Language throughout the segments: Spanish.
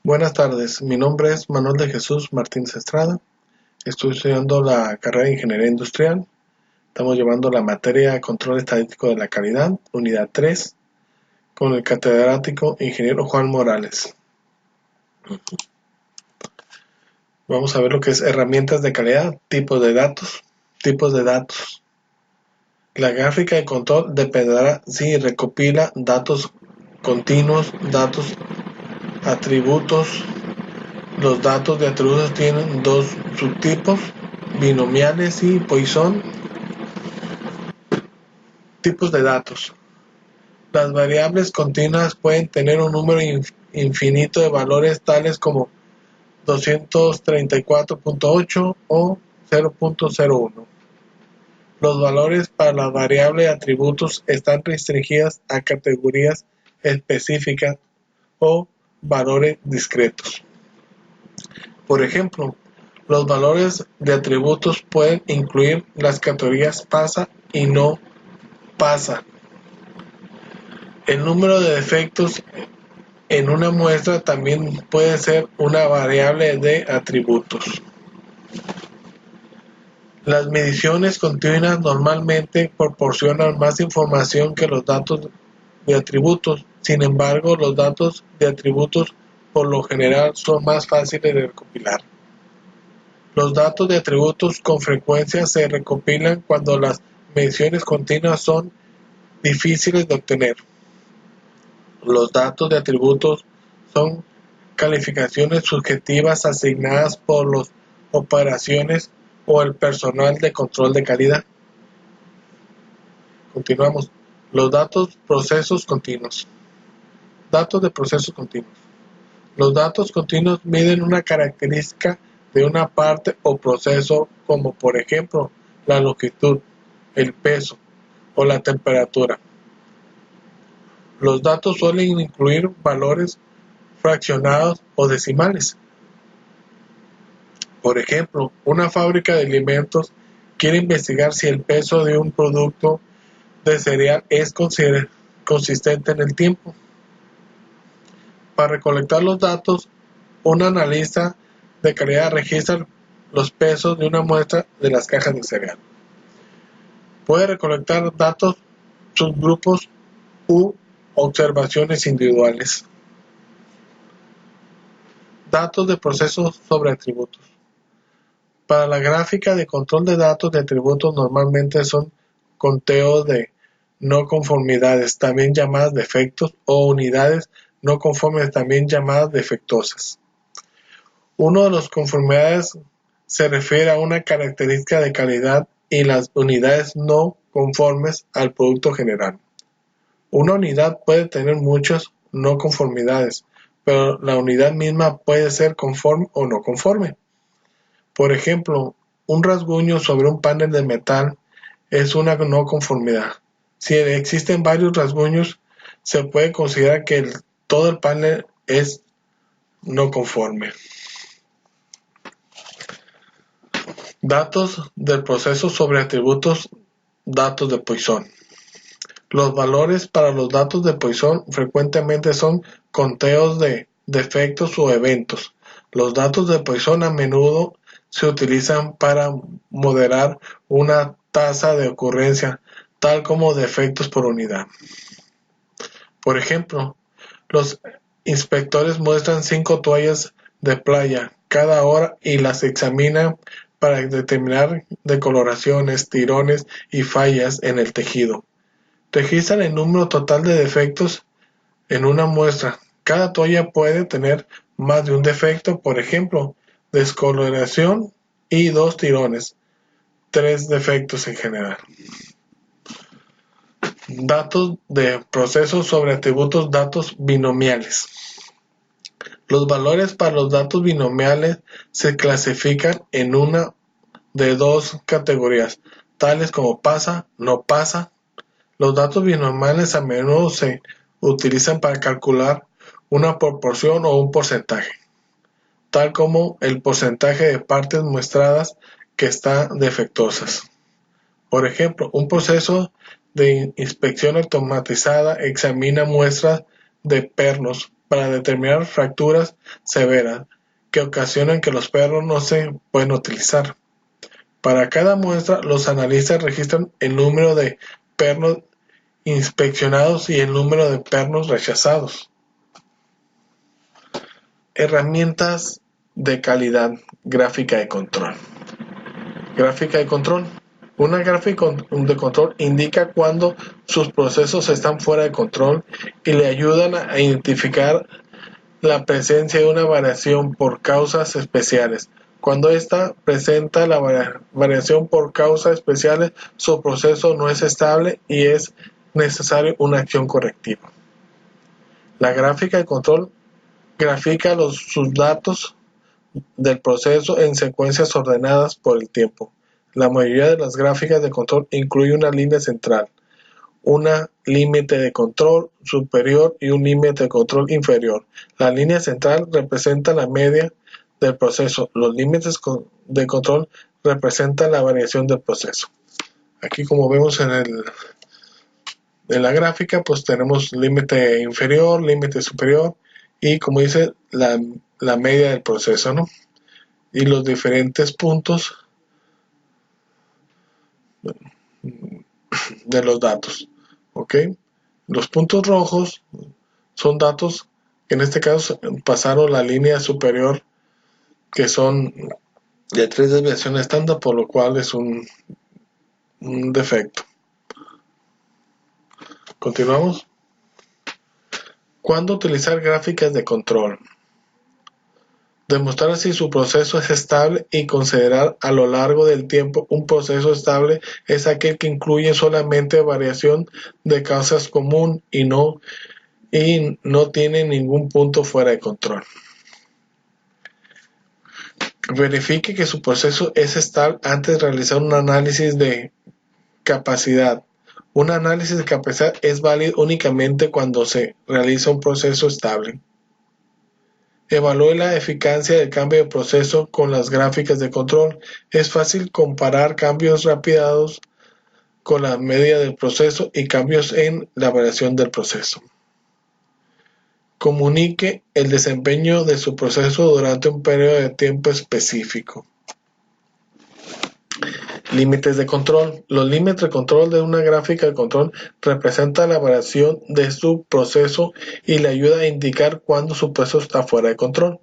Buenas tardes, mi nombre es Manuel de Jesús Martínez Estrada. Estoy estudiando la carrera de Ingeniería Industrial. Estamos llevando la materia Control Estadístico de la Calidad, unidad 3, con el catedrático Ingeniero Juan Morales. Vamos a ver lo que es herramientas de calidad, tipos de datos. La gráfica de control dependerá si recopila datos continuos, datos atributos. Los datos de atributos tienen dos subtipos, binomiales y Poisson. Tipos de datos. Las variables continuas pueden tener un número infinito de valores tales como 234.8 o 0.01. Los valores para la variable de atributos están restringidas a categorías específicas o valores discretos. Por ejemplo, los valores de atributos pueden incluir las categorías pasa y no pasa. El número de defectos en una muestra también puede ser una variable de atributos. Las mediciones continuas normalmente proporcionan más información que los datos de atributos. Sin embargo, los datos de atributos por lo general son más fáciles de recopilar. Los datos de atributos con frecuencia se recopilan cuando las mediciones continuas son difíciles de obtener. Los datos de atributos son calificaciones subjetivas asignadas por las operaciones o el personal de control de calidad. Continuamos. Los procesos continuos. Datos de procesos continuos. Los datos continuos miden una característica de una parte o proceso, como por ejemplo la longitud, el peso o la temperatura. Los datos suelen incluir valores fraccionados o decimales. Por ejemplo, una fábrica de alimentos quiere investigar si el peso de un producto de cereal es consistente en el tiempo. Para recolectar los datos, un analista de calidad registra los pesos de una muestra de las cajas de cereal. Puede recolectar datos, subgrupos u observaciones individuales. Datos de procesos sobre atributos. Para la gráfica de control de datos de atributos normalmente son conteos de no conformidades, también llamadas defectos, o unidades no conformes, también llamadas defectuosas. Uno de los conformidades se refiere a una característica de calidad y las unidades no conformes al producto general. Una unidad puede tener muchas no conformidades, pero la unidad misma puede ser conforme o no conforme. Por ejemplo, un rasguño sobre un panel de metal es una no conformidad. Si existen varios rasguños, se puede considerar que todo el panel es no conforme. Datos del proceso sobre atributos, datos de Poisson. Los valores para los datos de Poisson frecuentemente son conteos de defectos o eventos. Los datos de Poisson a menudo se utilizan para moderar una tasa de ocurrencia, tal como defectos por unidad. Por ejemplo, los inspectores muestran 5 toallas de playa cada hora y las examinan para determinar decoloraciones, tirones y fallas en el tejido. Registran el número total de defectos en una muestra. Cada toalla puede tener más de un defecto, por ejemplo, descoloración y 2 tirones, 3 defectos en general. Datos de procesos sobre atributos, datos binomiales. Los valores para los datos binomiales se clasifican en una de 2 categorías, tales como pasa, no pasa. Los datos binomiales a menudo se utilizan para calcular una proporción o un porcentaje, tal como el porcentaje de partes muestradas que están defectuosas. Por ejemplo, un proceso de inspección automatizada examina muestras de pernos para determinar fracturas severas que ocasionan que los perros no se pueden utilizar. Para cada muestra, los analistas registran el número de pernos inspeccionados y el número de pernos rechazados. Herramientas de calidad gráfica de control. Gráfica de control. Una gráfica de control indica cuando sus procesos están fuera de control y le ayudan a identificar la presencia de una variación por causas especiales. Cuando ésta presenta la variación por causas especiales, su proceso no es estable y es necesaria una acción correctiva. La gráfica de control grafica sus datos del proceso en secuencias ordenadas por el tiempo. La mayoría de las gráficas de control incluye una línea central, una límite de control superior y un límite de control inferior. La línea central representa la media del proceso. Los límites de control representan la variación del proceso. Aquí, como vemos en la gráfica, pues tenemos límite inferior, límite superior y, como dice, la media del proceso, ¿no? Y los diferentes puntos de los datos. ¿Ok? Los puntos rojos son datos que en este caso pasaron la línea superior, que son de 3 desviaciones estándar, por lo cual es un defecto. Continuamos. ¿Cuándo utilizar gráficas de control? Demostrar si su proceso es estable y considerar a lo largo del tiempo. Un proceso estable es aquel que incluye solamente variación de causas común y no tiene ningún punto fuera de control. Verifique que su proceso es estable antes de realizar un análisis de capacidad. Un análisis de capacidad es válido únicamente cuando se realiza un proceso estable. Evalúe la eficacia del cambio de proceso con las gráficas de control. Es fácil comparar cambios rápidos con la media del proceso y cambios en la variación del proceso. Comunique el desempeño de su proceso durante un periodo de tiempo específico. Límites de control. Los límites de control de una gráfica de control representan la variación de su proceso y le ayuda a indicar cuándo su proceso está fuera de control.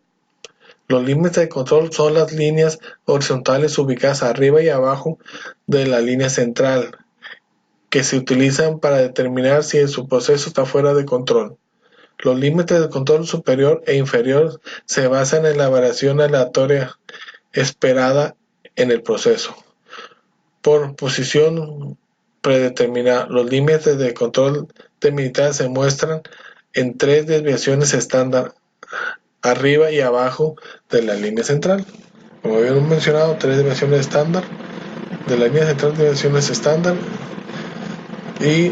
Los límites de control son las líneas horizontales ubicadas arriba y abajo de la línea central, que se utilizan para determinar si su proceso está fuera de control. Los límites de control superior e inferior se basan en la variación aleatoria esperada en el proceso. Por posición predeterminada, los límites de control delimitados se muestran en 3 desviaciones estándar, arriba y abajo de la línea central. Como habíamos mencionado, 3 desviaciones estándar, de la línea central 3 desviaciones estándar y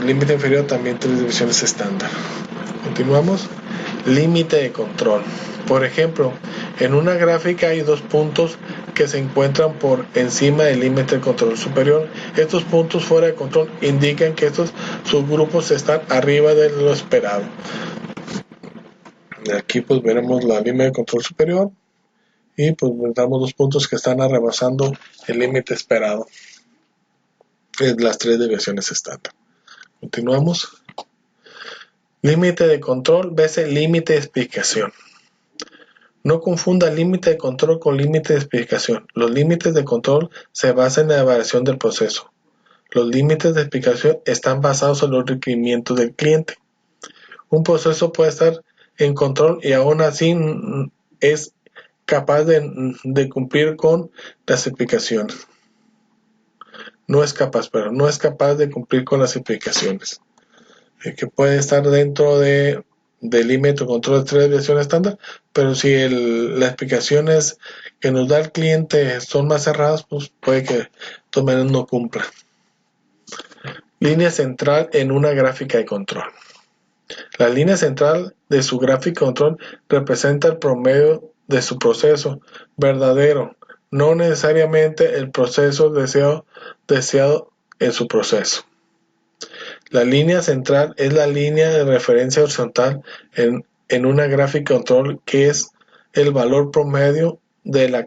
límite inferior también 3 desviaciones estándar. Continuamos. Límite de control. Por ejemplo, en una gráfica hay 2 puntos que se encuentran por encima del límite de control superior. Estos puntos fuera de control indican que estos subgrupos están arriba de lo esperado. Aquí pues veremos la línea de control superior y pues damos 2 puntos que están rebasando el límite esperado en las 3 desviaciones estándar. Continuamos. Límite de control vs límite de explicación. No confunda límite de control con límite de explicación. Los límites de control se basan en la variación del proceso. Los límites de explicación están basados en los requerimientos del cliente. Un proceso puede estar en control y aún así es capaz de cumplir con las explicaciones. No es capaz de cumplir con las explicaciones. Que puede estar dentro del límite de control de 3 desviaciones estándar, pero si las explicaciones que nos da el cliente son más cerradas, pues puede que de todas maneras no cumpla. Línea central en una gráfica de control. La línea central de su gráfica de control representa el promedio de su proceso verdadero, no necesariamente el proceso deseado en su proceso. La línea central es la línea de referencia horizontal en en una gráfica control, que es el valor promedio de la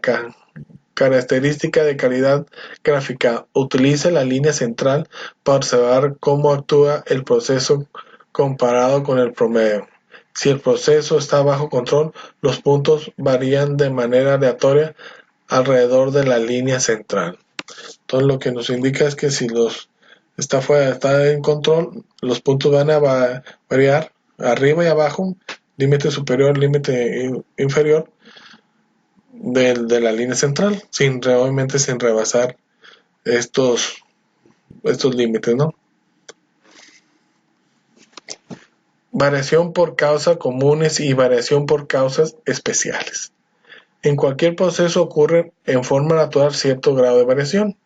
característica de calidad gráfica. Utiliza la línea central para observar cómo actúa el proceso comparado con el promedio. Si el proceso está bajo control, los puntos varían de manera aleatoria alrededor de la línea central. Entonces lo que nos indica es que si está en control, los puntos van a variar arriba y abajo, límite superior, límite inferior de la línea central, obviamente sin rebasar estos límites, ¿no? Variación por causas comunes y variación por causas especiales. En cualquier proceso ocurre en forma natural cierto grado de variación.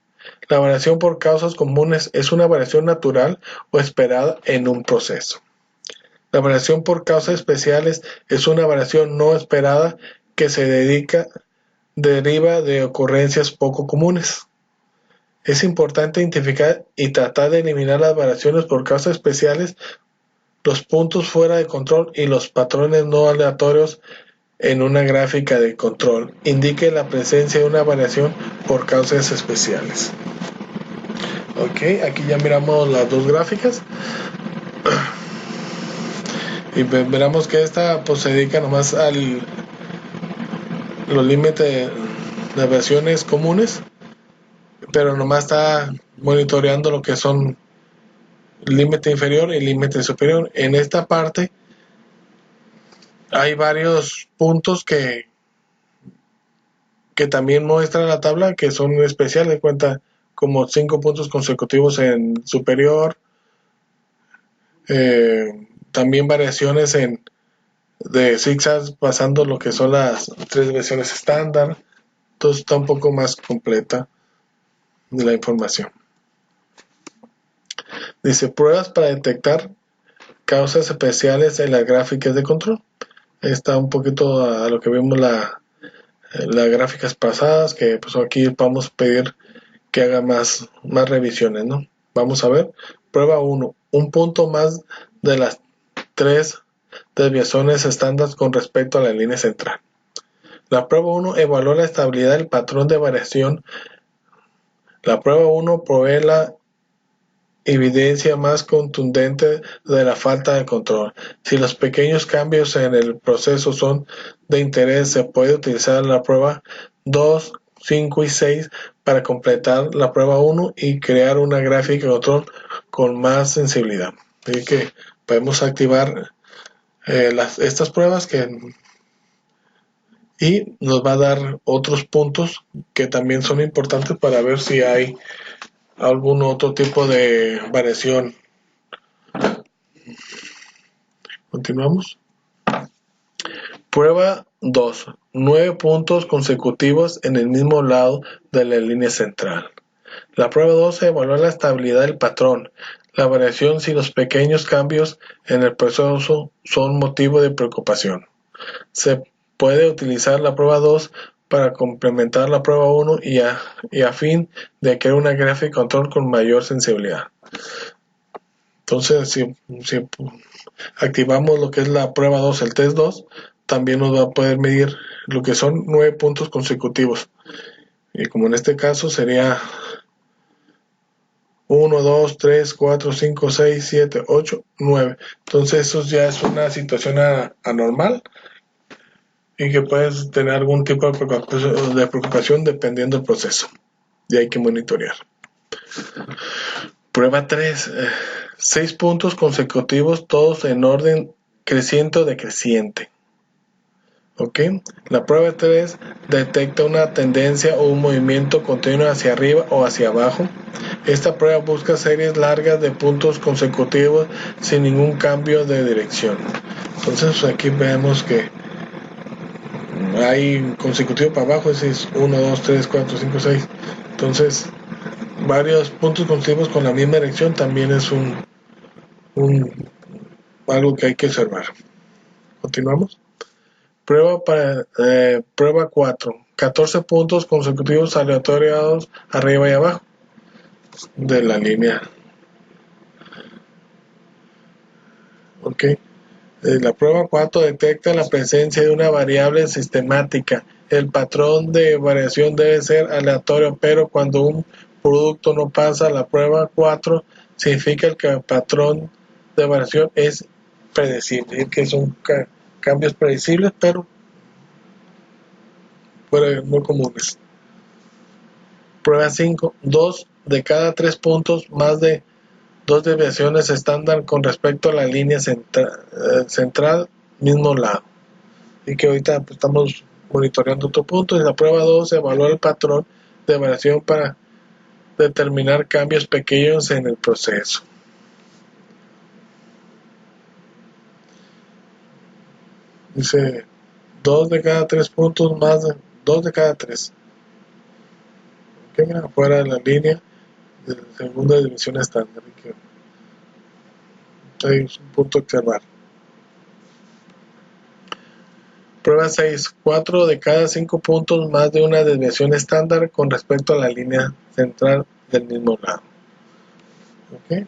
La variación por causas comunes es una variación natural o esperada en un proceso. La variación por causas especiales es una variación no esperada que se deriva de ocurrencias poco comunes. Es importante identificar y tratar de eliminar las variaciones por causas especiales, los puntos fuera de control y los patrones no aleatorios en una gráfica de control. Indique la presencia de una variación por causas especiales. Ok, aquí ya miramos las dos gráficas. Y veremos que esta pues se dedica nomás a los límites de versiones comunes, pero nomás está monitoreando lo que son límite inferior y límite superior. En esta parte hay varios puntos que también muestra la tabla, que son especiales, cuenta como 5 puntos consecutivos en superior, también variaciones de zigzags pasando lo que son las 3 versiones estándar. Entonces está un poco más completa de la información. Dice pruebas para detectar causas especiales en las gráficas de control. Está un poquito a lo que vimos las gráficas pasadas, que pues aquí vamos a pedir que haga más revisiones, ¿no? Vamos a ver. Prueba 1. Un punto más de las 3 desviaciones estándar con respecto a la línea central. La prueba 1 evaluó la estabilidad del patrón de variación. La prueba 1 provee la evidencia más contundente de la falta de control. Si los pequeños cambios en el proceso son de interés, se puede utilizar la prueba 2, 5 y 6 para completar la prueba 1 y crear una gráfica de control con más sensibilidad. Así que podemos activar estas pruebas y nos va a dar otros puntos que también son importantes para ver si hay algún otro tipo de variación. Continuamos. Prueba 2. 9 puntos consecutivos en el mismo lado de la línea central. La prueba 2 evalúa la estabilidad del patrón, la variación si los pequeños cambios en el proceso son motivo de preocupación. Se puede utilizar la prueba 2 para complementar la prueba 1 y a fin de crear una gráfica de control con mayor sensibilidad. Entonces, si activamos lo que es la prueba 2, el test 2, también nos va a poder medir lo que son 9 puntos consecutivos. Y como en este caso sería 1, 2, 3, 4, 5, 6, 7, 8, 9. Entonces eso ya es una situación anormal y que puedes tener algún tipo de preocupación dependiendo del proceso. Y hay que monitorear. Prueba 3. 6 puntos consecutivos, todos en orden creciente o decreciente. ¿Ok? La prueba 3 detecta una tendencia o un movimiento continuo hacia arriba o hacia abajo. Esta prueba busca series largas de puntos consecutivos sin ningún cambio de dirección. Entonces aquí vemos que hay consecutivo para abajo, es 1, 2, 3, 4, 5, 6. Entonces varios puntos consecutivos con la misma dirección también es algo que hay que observar. Continuamos. Prueba 4. 14 puntos consecutivos aleatorios arriba y abajo de la línea. Ok. La prueba 4 detecta la presencia de una variable sistemática. El patrón de variación debe ser aleatorio, pero cuando un producto no pasa la prueba 4, significa que el patrón de variación es predecible, que son cambios predecibles, pero muy comunes. Prueba 5. 2 de cada 3 puntos, más de 2 desviaciones estándar con respecto a la línea central, mismo lado. Y que ahorita pues, estamos monitoreando otro punto. En la prueba 2 se evalúa el patrón de variación para determinar cambios pequeños en el proceso. Dice 2 de cada 3 puntos, más de 2 de cada 3. Fuera de la línea de la segunda división estándar. Es un punto a observar. Prueba 6. 4 de cada 5 puntos, más de una desviación estándar con respecto a la línea central del mismo lado. ¿Okay?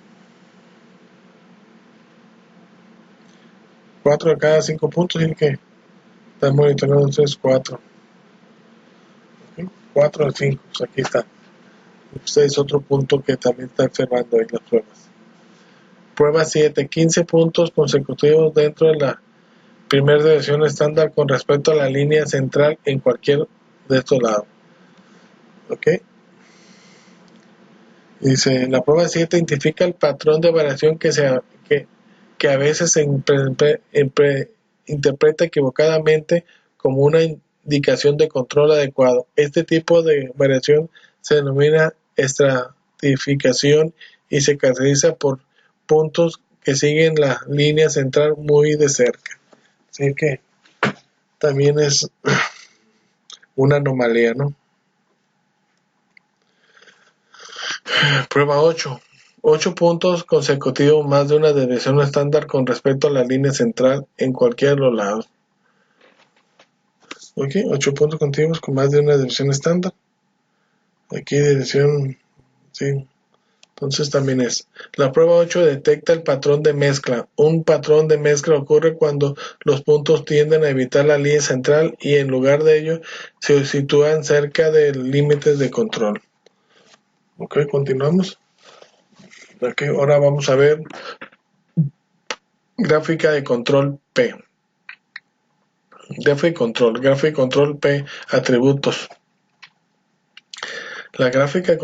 4 de cada 5 puntos, y que está monitoreando entonces 4. ¿Okay? 4 de 5, pues aquí está. Este es otro punto que también está observando ahí las pruebas. Prueba 7. 15 puntos consecutivos dentro de la primera desviación estándar con respecto a la línea central en cualquier de estos lados. ¿Ok? Dice, la prueba 7 identifica el patrón de variación que a veces se interpreta equivocadamente como una indicación de control adecuado. Este tipo de variación se denomina estratificación y se caracteriza por puntos que siguen la línea central muy de cerca. Así que también es una anomalía, ¿no? Prueba 8. 8 puntos consecutivos más de una desviación estándar con respecto a la línea central en cualquiera de los lados. Ok, 8 puntos continuos con más de una desviación estándar. Aquí desviación, sí. Entonces también es. La prueba 8 detecta el patrón de mezcla. Un patrón de mezcla ocurre cuando los puntos tienden a evitar la línea central y en lugar de ello se sitúan cerca de límites de control. Ok, continuamos. Ok, ahora vamos a ver gráfica de control P. Gráfica de control P, atributos. La gráfica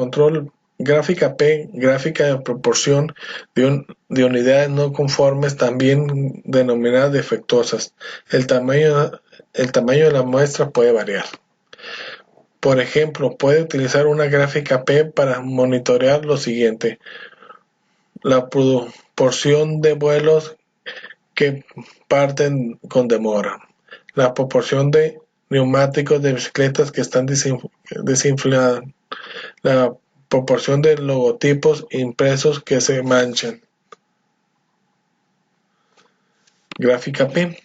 P, gráfica de proporción de unidades no conformes, también denominadas defectuosas. El tamaño de la muestra puede variar. Por ejemplo, puede utilizar una gráfica P para monitorear lo siguiente: la proporción de vuelos que parten con demora, la proporción de neumáticos de bicicletas que están desinfladas, la proporción de logotipos impresos que se manchan. Gráfica P.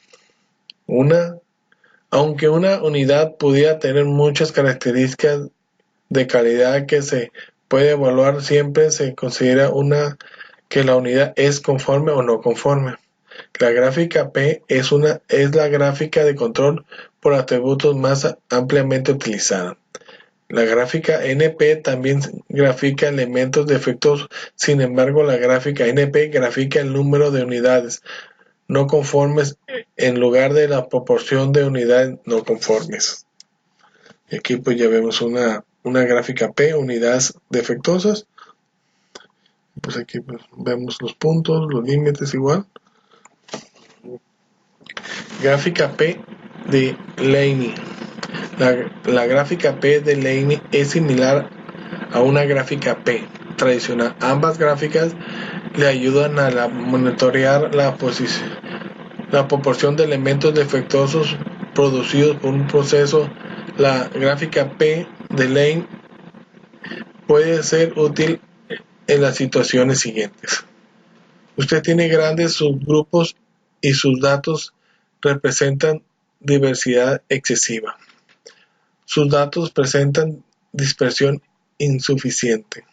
Aunque una unidad pudiera tener muchas características de calidad que se puede evaluar, siempre se considera que la unidad es conforme o no conforme. La gráfica P es la gráfica de control por atributos más ampliamente utilizada. La gráfica NP también grafica elementos defectuosos. Sin embargo, la gráfica NP grafica el número de unidades no conformes en lugar de la proporción de unidades no conformes. Y aquí pues ya vemos una gráfica P, unidades defectuosas. Pues aquí pues vemos los puntos, los límites igual. Gráfica P de Laney. La gráfica P de Laney es similar a una gráfica P tradicional. Ambas gráficas le ayudan a monitorear la proporción de elementos defectuosos producidos por un proceso. La gráfica P de Laney puede ser útil en las situaciones siguientes. Usted tiene grandes subgrupos y sus datos representan diversidad excesiva. Sus datos presentan dispersión insuficiente.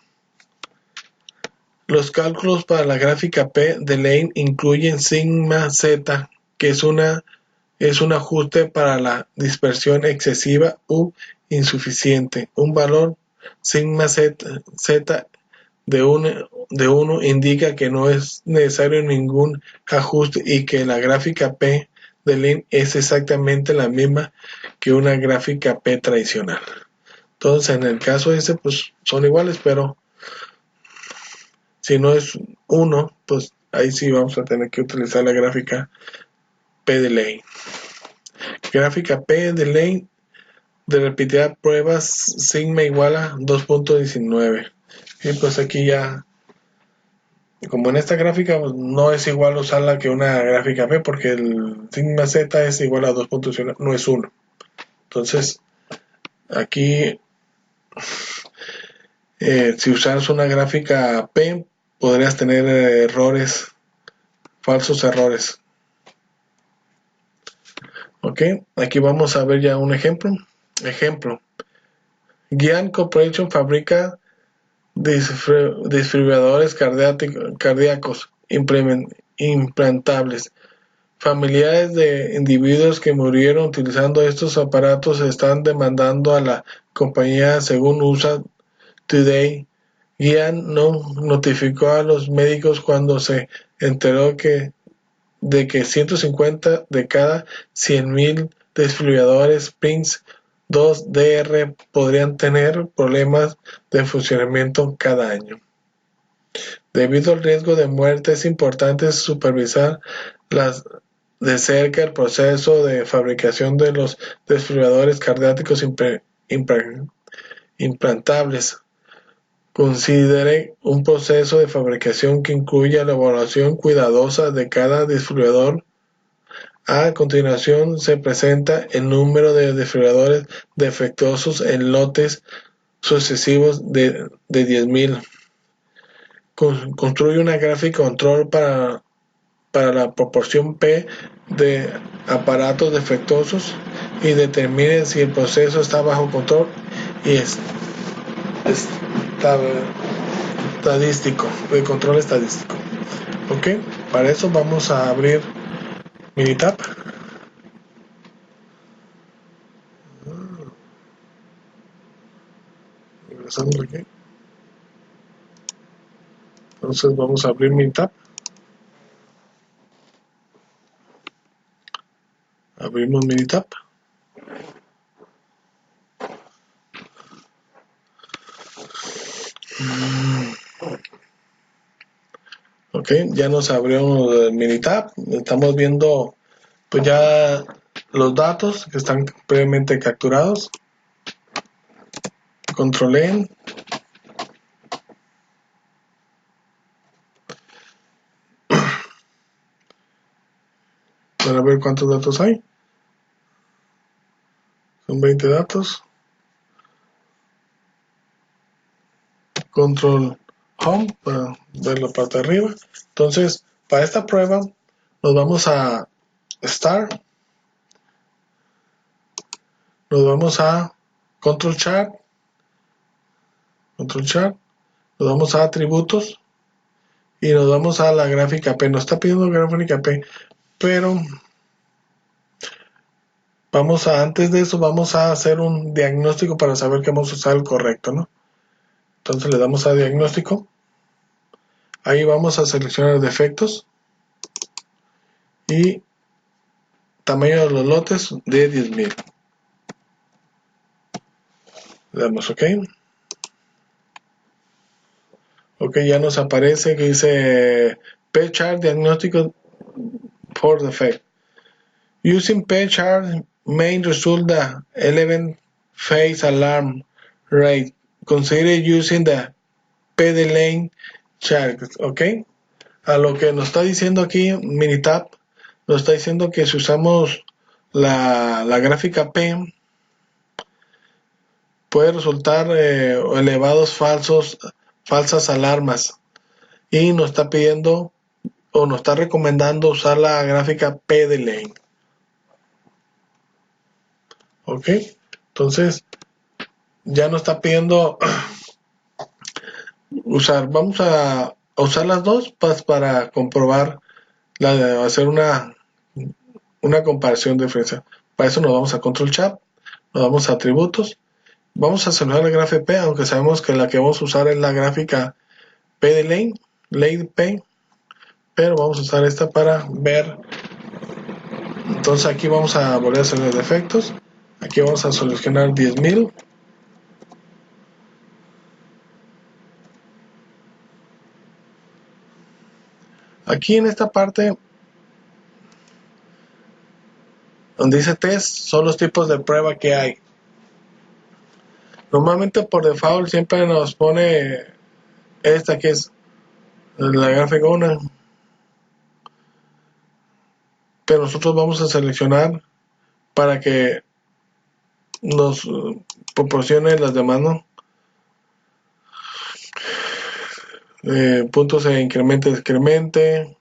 Los cálculos para la gráfica P de Laney incluyen sigma z que es un ajuste para la dispersión excesiva u insuficiente. Un valor sigma z de 1 indica que no es necesario ningún ajuste y que la gráfica P de Lean es exactamente la misma que una gráfica P tradicional. Entonces, en el caso ese, pues son iguales, pero si no es 1, pues ahí sí vamos a tener que utilizar la gráfica P de Lean. Gráfica P de Lean de repetir pruebas sigma igual a 2.19. Y pues aquí ya, como en esta gráfica, pues no es igual usarla que una gráfica P, porque el sigma z es igual a 2.19, no es 1. Entonces, aquí, si usas una gráfica P, podrías tener errores, falsos errores. Ok, aquí vamos a ver ya un ejemplo. Gian Corporation fabrica desfibriladores cardíacos implantables. Familiares de individuos que murieron utilizando estos aparatos están demandando a la compañía, según USA Today. Gian no notificó a los médicos cuando se enteró de que 150 de cada 100,000 desfibriladores Prince 2DR podrían tener problemas de funcionamiento cada año. Debido al riesgo de muerte, es importante supervisar de cerca el proceso de fabricación de los desfibriladores cardíacos implantables. Considere un proceso de fabricación que incluya la evaluación cuidadosa de cada desfibrilador. A continuación se presenta el número de desfibriladores defectuosos en lotes sucesivos de 10,000. Construye una gráfica control para la proporción P de aparatos defectuosos y determine si el proceso está bajo control y estadístico, de control estadístico. Ok, para eso vamos a abrir Minitab. Regresando aquí. Entonces vamos a abrir Minitab. Abrimos Minitab. Ok, ya nos abrió el Minitab. Estamos viendo pues ya los datos que están previamente capturados. Control N. Para ver cuántos datos hay. Son 20 datos. Control Home para ver la parte de arriba. Entonces, para esta prueba nos vamos a Start. Nos vamos a Control Chart. Nos vamos a Atributos y nos vamos a la gráfica P. Nos está pidiendo gráfica P, pero antes de eso vamos a hacer un diagnóstico para saber que vamos a usar el correcto, ¿no? Entonces le damos a diagnóstico. Ahí vamos a seleccionar defectos y tamaño de los lotes de 10,000. Le damos OK. Ok, ya nos aparece que dice P-Chart diagnóstico for defect. Using P-Chart main result the 11 phase alarm rate. Consider using the P-Delay chart. Ok. A lo que nos está diciendo aquí Minitab, nos está diciendo que si usamos la gráfica P, puede resultar elevados falsas alarmas, y nos está pidiendo o nos está recomendando usar la gráfica P-Delay. Ok, entonces ya nos está pidiendo vamos a usar las dos para comprobar, hacer una una comparación diferencial. Para eso nos vamos a Control Chat, nos vamos a atributos, vamos a seleccionar la gráfica P, aunque sabemos que la que vamos a usar es la gráfica P de lane P, pero vamos a usar esta para ver. Entonces aquí vamos a volver a hacer los defectos, aquí vamos a seleccionar 10.000. Aquí en esta parte donde dice test son los tipos de prueba que hay. Normalmente por default siempre nos pone esta que es la gráfica 1, pero nosotros vamos a seleccionar para que nos proporcione las demás, ¿no? Puntos de incremente, decremente.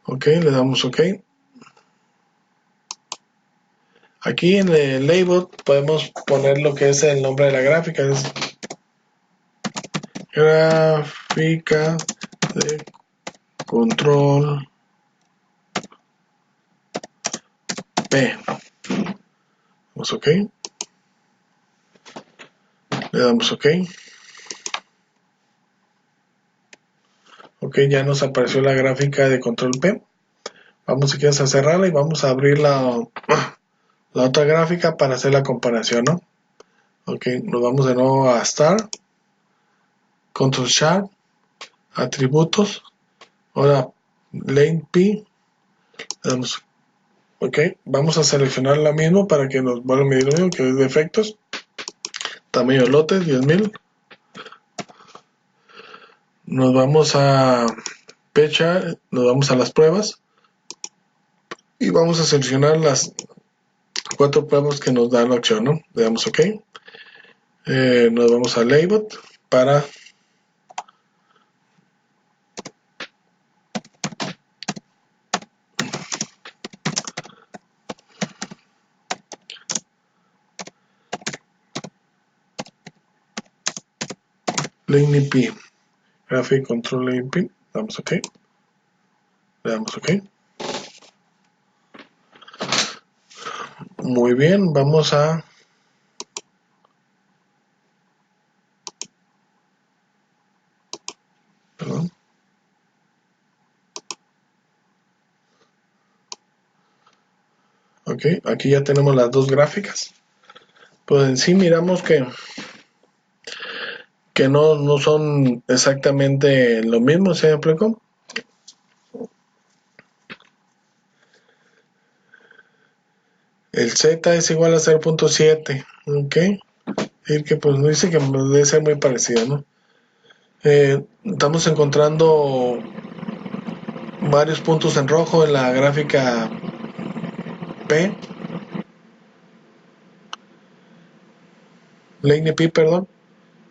Ok, le damos ok. Aquí en el label podemos poner lo que es el nombre de la gráfica. Es gráfica de control P. Damos ok. Le damos ok. Ok, ya nos apareció la gráfica de control P. Vamos si quieres a cerrarla y vamos a abrir la otra gráfica para hacer la comparación, ¿no? Ok, nos vamos de nuevo a Start, Control Chart, Atributos, ahora Lane P, damos, ok, vamos a seleccionar la misma para que nos vuelva a medir lo mismo, que es de efectos, tamaño de lotes, 10.000, nos vamos a fecha, nos vamos a las pruebas, y vamos a seleccionar las 4 pruebas que nos da la opción, ¿no? Le damos ok, nos vamos a Label para Lane P, Graphic Control Lane P, damos ok, le damos ok. Muy bien, vamos a perdón. Ok, aquí ya tenemos las dos gráficas. Pues en sí miramos que no son exactamente lo mismo, ¿se me explicó? El Z es igual a 0.7, ok. Y que pues no dice que debe ser muy parecido, ¿no? Estamos encontrando varios puntos en rojo en la gráfica P, Lane P, perdón.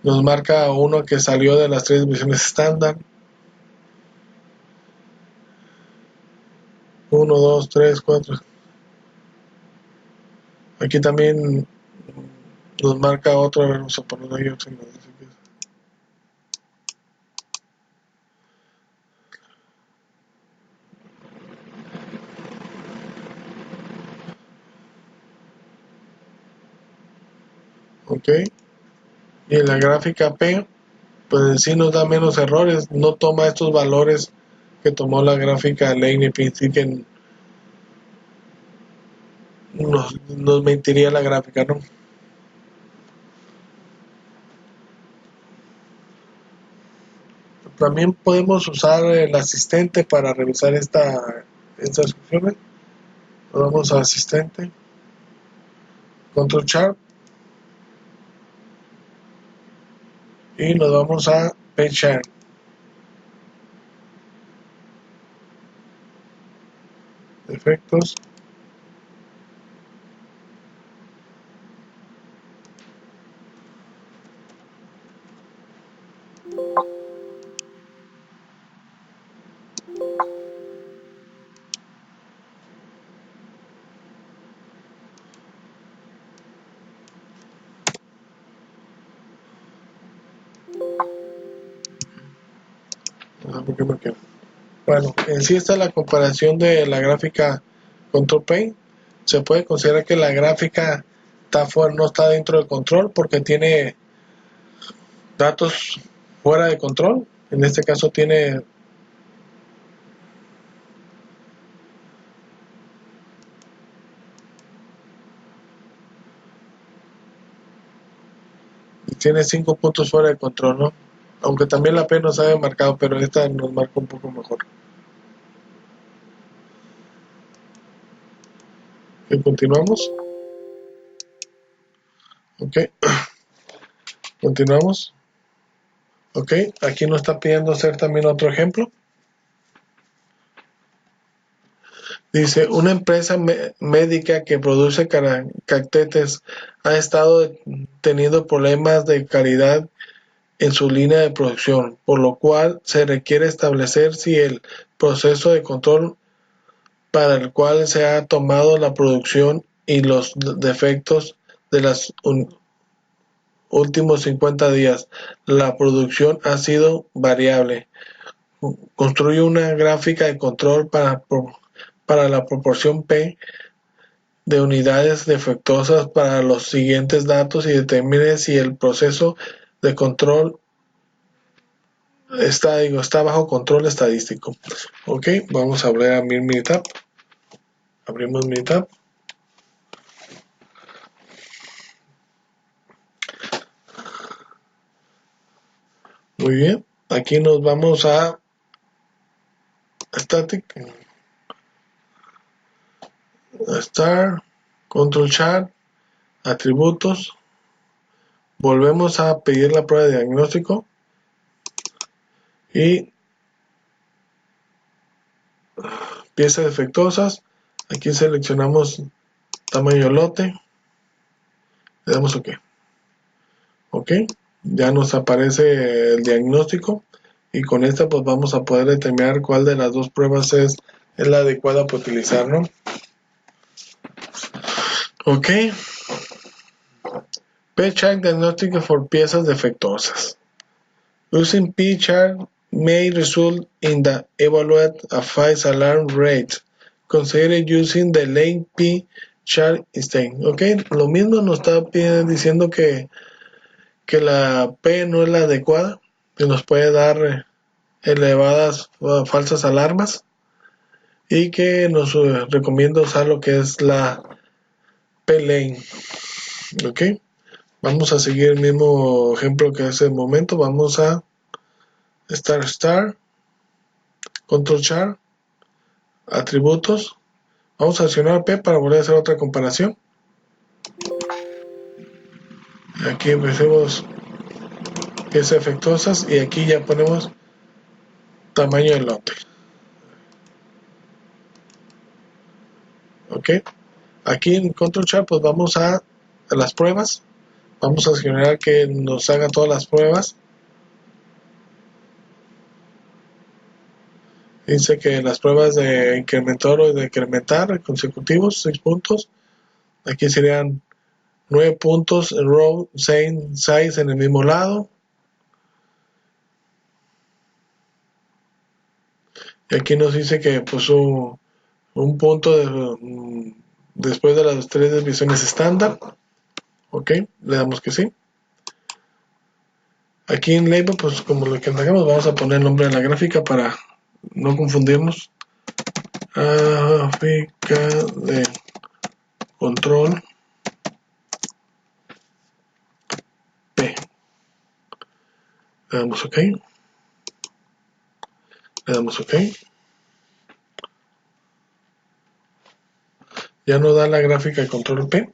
Nos marca uno que salió de las 3 divisiones estándar. 1, 2, 3, 4. Aquí también nos marca otro, a ver, vamos a poner ahí otro. Ok, y en la gráfica P, pues en sí nos da menos errores, no toma estos valores que tomó la gráfica Lane P, así que nos mentiría la gráfica, ¿no? También podemos usar el asistente para revisar estas funciones. Vamos a asistente, control chart, y nos vamos a page share, efectos, ¿por qué me quedo? Bueno, en sí está la comparación de la gráfica Control Paint. Se puede considerar que la gráfica está fuera, no está dentro del control porque tiene datos fuera de control. En este caso tiene tiene 5 puntos fuera de control, ¿no? Aunque también la P nos ha marcado, pero esta nos marca un poco mejor. ¿Y continuamos? Ok, continuamos. Ok, aquí nos está pidiendo hacer también otro ejemplo. Dice, una empresa médica que produce catéteres ha estado teniendo problemas de calidad en su línea de producción, por lo cual se requiere establecer si el proceso de control para el cual se ha tomado la producción y los defectos de los últimos 50 días. La producción ha sido variable. Construye una gráfica de control para la proporción P de unidades defectuosas para los siguientes datos y determine si el proceso de control está bajo control estadístico. Ok, vamos a abrir Minitab. Abrimos Minitab. Muy bien, aquí nos vamos a Static, Star, Control Chart, Atributos. Volvemos a pedir la prueba de diagnóstico y piezas defectuosas. Aquí seleccionamos tamaño lote, le damos OK. OK, ya nos aparece el diagnóstico y con esta pues vamos a poder determinar cuál de las dos pruebas es la adecuada para utilizar, ¿no? OK, P-Chart Diagnostic for piezas defectuosas. Using P-Chart may result in the evaluate a false alarm rate. Consider using the lane P-Chart instead. Ok, lo mismo nos está diciendo que la P no es la adecuada, que nos puede dar elevadas falsas alarmas y que nos recomienda usar lo que es la P-Lane. Ok, vamos a seguir el mismo ejemplo que hace un momento. Vamos a Star, Control Chart, Atributos. Vamos a seleccionar P para volver a hacer otra comparación. Aquí empecemos piezas defectuosas y aquí ya ponemos tamaño del lote. Ok, aquí en Control Chart pues vamos a las pruebas. Vamos a seleccionar que nos haga todas las pruebas. Dice que las pruebas de incrementar o de decrementar consecutivos, 6 puntos. Aquí serían 9 puntos en row, 6 en el mismo lado. Y aquí nos dice que pues un punto después de las 3 desviaciones estándar. Ok, le damos que sí. Aquí en label, pues como lo que hagamos, vamos a poner el nombre de la gráfica para no confundirnos. Gráfica de control P. Le damos OK. Le damos OK. Ya nos da la gráfica de control P.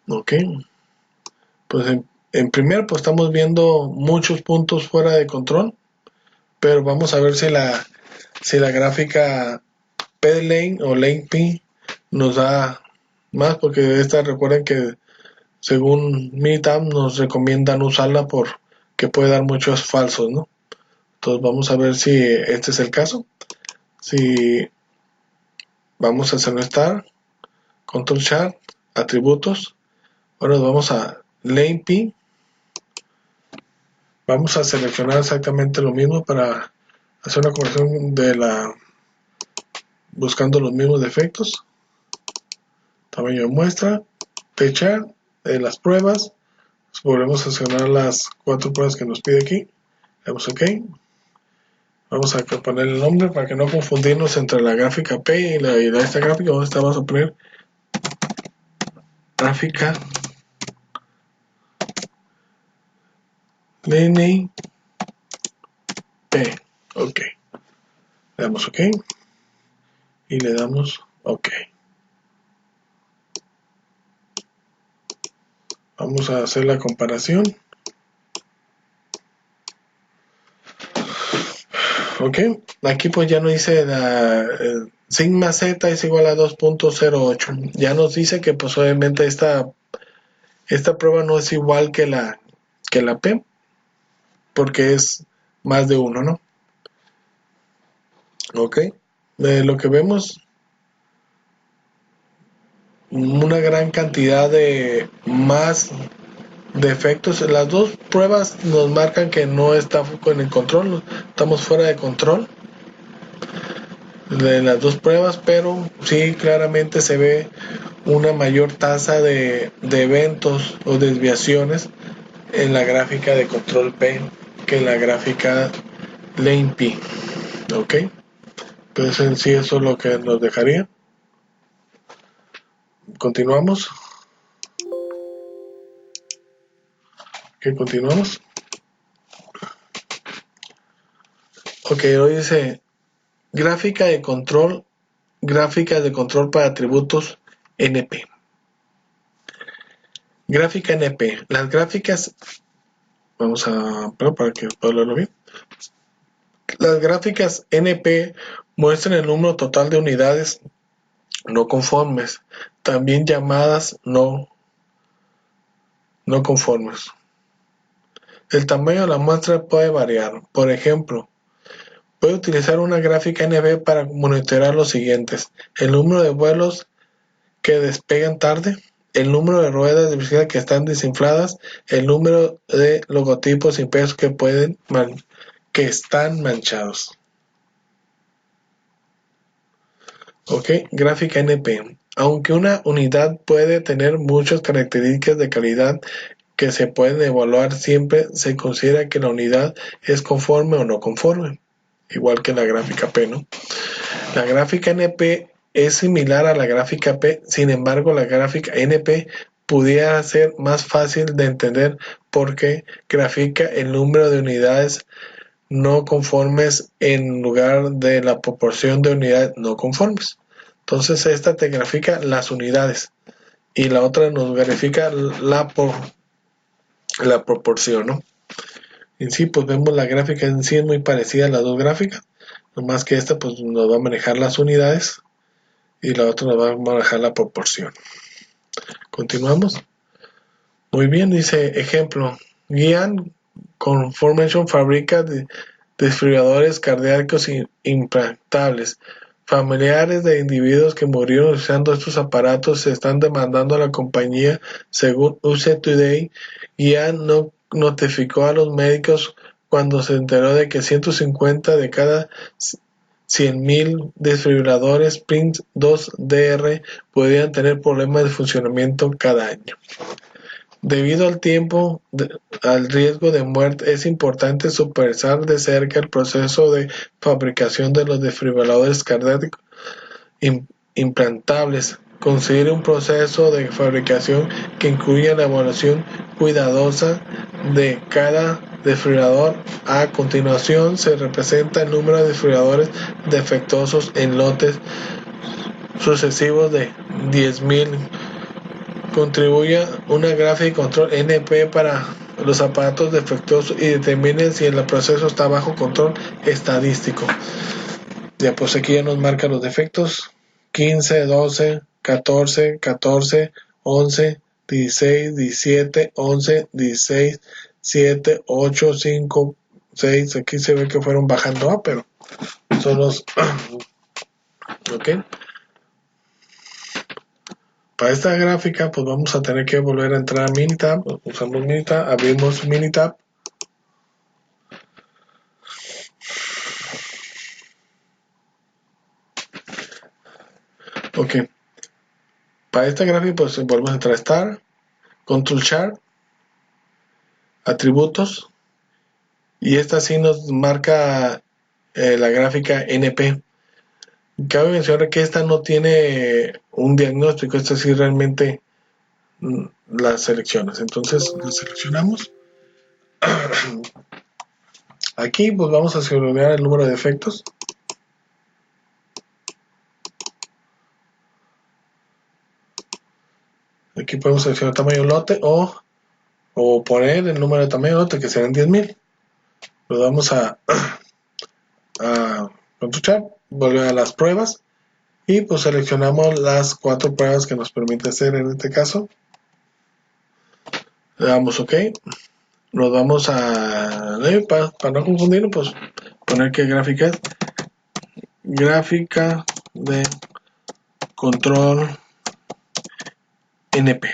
OK. Pues en primer, pues estamos viendo muchos puntos fuera de control. Pero vamos a ver si la gráfica P lane o lane P nos da más, porque esta recuerden que según Minitab nos recomiendan usarla porque puede dar muchos falsos, ¿no? Entonces vamos a ver si este es el caso. Si vamos a seleccionar Control Chart, Atributos. Ahora vamos a Lane P. Vamos a seleccionar exactamente lo mismo para hacer una corrección de buscando los mismos defectos. Tamaño de muestra, fecha de las pruebas. Volvemos a seleccionar las 4 pruebas que nos pide aquí. Damos OK. Vamos a poner el nombre para que no confundirnos entre la gráfica P y esta gráfica. Vamos a poner gráfica Mini P. OK. Le damos OK. Y le damos OK. Vamos a hacer la comparación. Ok, aquí pues ya nos dice sigma z es igual a 2.08. Ya nos dice que pues obviamente esta prueba no es igual que la P, porque es más de 1, ¿no? Ok, lo que vemos, una gran cantidad de más defectos. Las dos pruebas nos marcan que no está con el control, estamos fuera de control de las dos pruebas, pero sí claramente se ve una mayor tasa de eventos o desviaciones en la gráfica de control P que en la gráfica Lane P. Ok, entonces en sí eso es lo que nos dejaría. Continuamos. Ok, continuamos. Ok, hoy dice gráfica de control para atributos NP. Gráfica NP. Las gráficas, para que pueda leerlo bien. Las gráficas NP muestran el número total de unidades no conformes, también llamadas no conformes. El tamaño de la muestra puede variar. Por ejemplo, puede utilizar una gráfica NP para monitorear los siguientes: el número de vuelos que despegan tarde, el número de ruedas de bicicleta que están desinfladas, el número de logotipos impresos que están manchados. Ok, gráfica NP. Aunque una unidad puede tener muchas características de calidad que se pueden evaluar, siempre se considera que la unidad es conforme o no conforme, igual que la gráfica P, ¿no? La gráfica NP es similar a la gráfica P, sin embargo la gráfica NP pudiera ser más fácil de entender porque grafica el número de unidades no conformes en lugar de la proporción de unidades no conformes. Entonces esta te grafica las unidades y la otra nos grafica la proporción, ¿no? En sí, pues vemos la gráfica en sí es muy parecida a las dos gráficas, nomás que esta pues nos va a manejar las unidades y la otra nos va a manejar la proporción. Continuamos. Muy bien, dice ejemplo: Guian Conformation fabrica desfibriladores cardíacos implantables. Familiares de individuos que murieron usando estos aparatos se están demandando a la compañía. Según USA Today, Guian no notificó a los médicos cuando se enteró de que 150 de cada 100.000 desfibriladores Prince 2DR podrían tener problemas de funcionamiento cada año. Debido al al riesgo de muerte, es importante supervisar de cerca el proceso de fabricación de los desfibriladores cardíacos implantables. Considere un proceso de fabricación que incluya la evaluación cuidadosa de cada desfibrilador. A continuación se representa el número de desfibriladores defectuosos en lotes sucesivos de 10.000. Contribuye una gráfica de control NP para los aparatos defectuosos y determine si el proceso está bajo control estadístico. Ya pues aquí ya nos marca los defectos: 15, 12, 14, 14, 11, 16, 17, 11, 16, 7, 8, 5, 6. Aquí se ve que fueron bajando, pero son los ok. Para esta gráfica pues vamos a tener que volver a entrar a Minitab. Usamos Minitab, abrimos Minitab. Ok, para esta gráfica pues volvemos a entrar a Star, Control Chart, atributos, y esta sí nos marca la gráfica NP. Cabe mencionar que esta no tiene un diagnóstico, esta sí realmente las seleccionas. Entonces las seleccionamos. Aquí pues vamos a seleccionar el número de efectos. Aquí podemos seleccionar tamaño lote o poner el número de tamaño lote, que serán 10,000. Lo vamos a contuchar, volver a las pruebas y pues seleccionamos las 4 pruebas que nos permite hacer en este caso. Le damos OK. Nos vamos a para no confundirlo, pues poner qué gráfica es. Gráfica de control NP.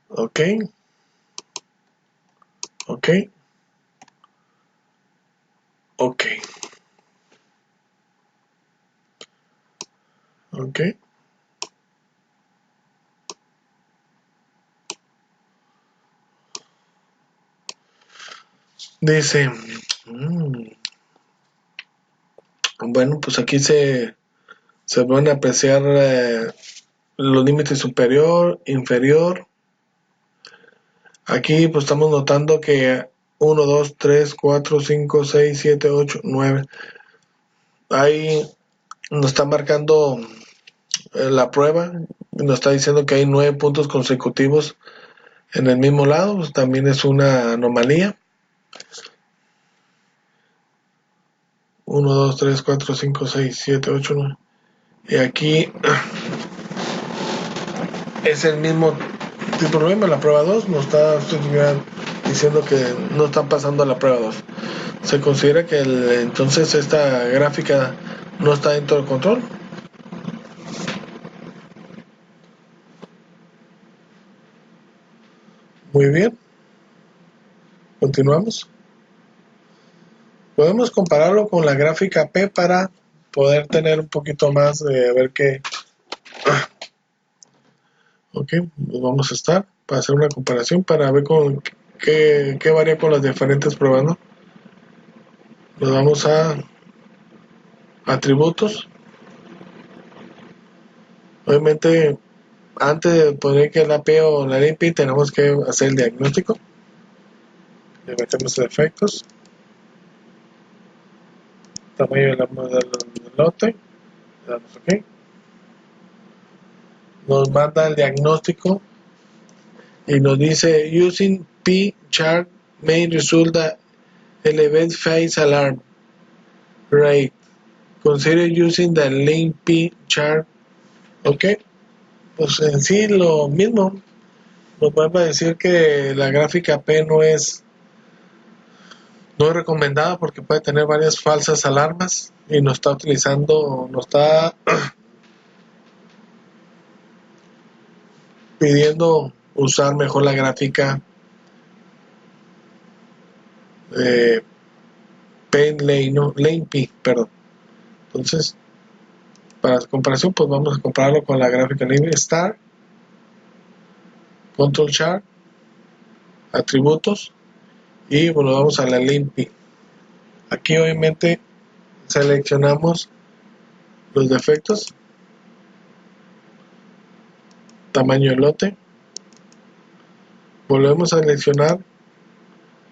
OK. OK. OK. OK. Dice, bueno, pues aquí se van a apreciar los límites superior, inferior. Aquí pues estamos notando que 1, 2, 3, 4, 5, 6, 7, 8, 9. Ahí nos está marcando la prueba, nos está diciendo que hay 9 puntos consecutivos en el mismo lado, pues también es una anomalía. 1, 2, 3, 4, 5, 6, 7, 8, 9. Y aquí es el mismo tipo de problema. La prueba 2 nos está diciendo que no están pasando a la prueba 2. Se considera que entonces esta gráfica no está dentro del control. Muy bien, continuamos. Podemos compararlo con la gráfica P para poder tener un poquito más de ver qué. Ok, pues vamos a estar para hacer una comparación para ver con qué varía con las diferentes pruebas, ¿no? Nos vamos a atributos. Obviamente, antes de poner que la P o la LP, tenemos que hacer el diagnóstico. Le metemos efectos. Tamaño del lote. Le damos OK. Nos manda el diagnóstico y nos dice using P chart may result that elevate phase alarm rate. Consider using the link P chart. Ok, pues en sí lo mismo. Nos va a decir que la gráfica P no es recomendada porque puede tener varias falsas alarmas y nos está pidiendo usar mejor la gráfica Lane P, perdón. Entonces, para comparación, pues vamos a compararlo con la gráfica Lane Star, Control Chart, atributos y bueno, vamos a la Lane P. Aquí obviamente seleccionamos los defectos, tamaño de lote, volvemos a seleccionar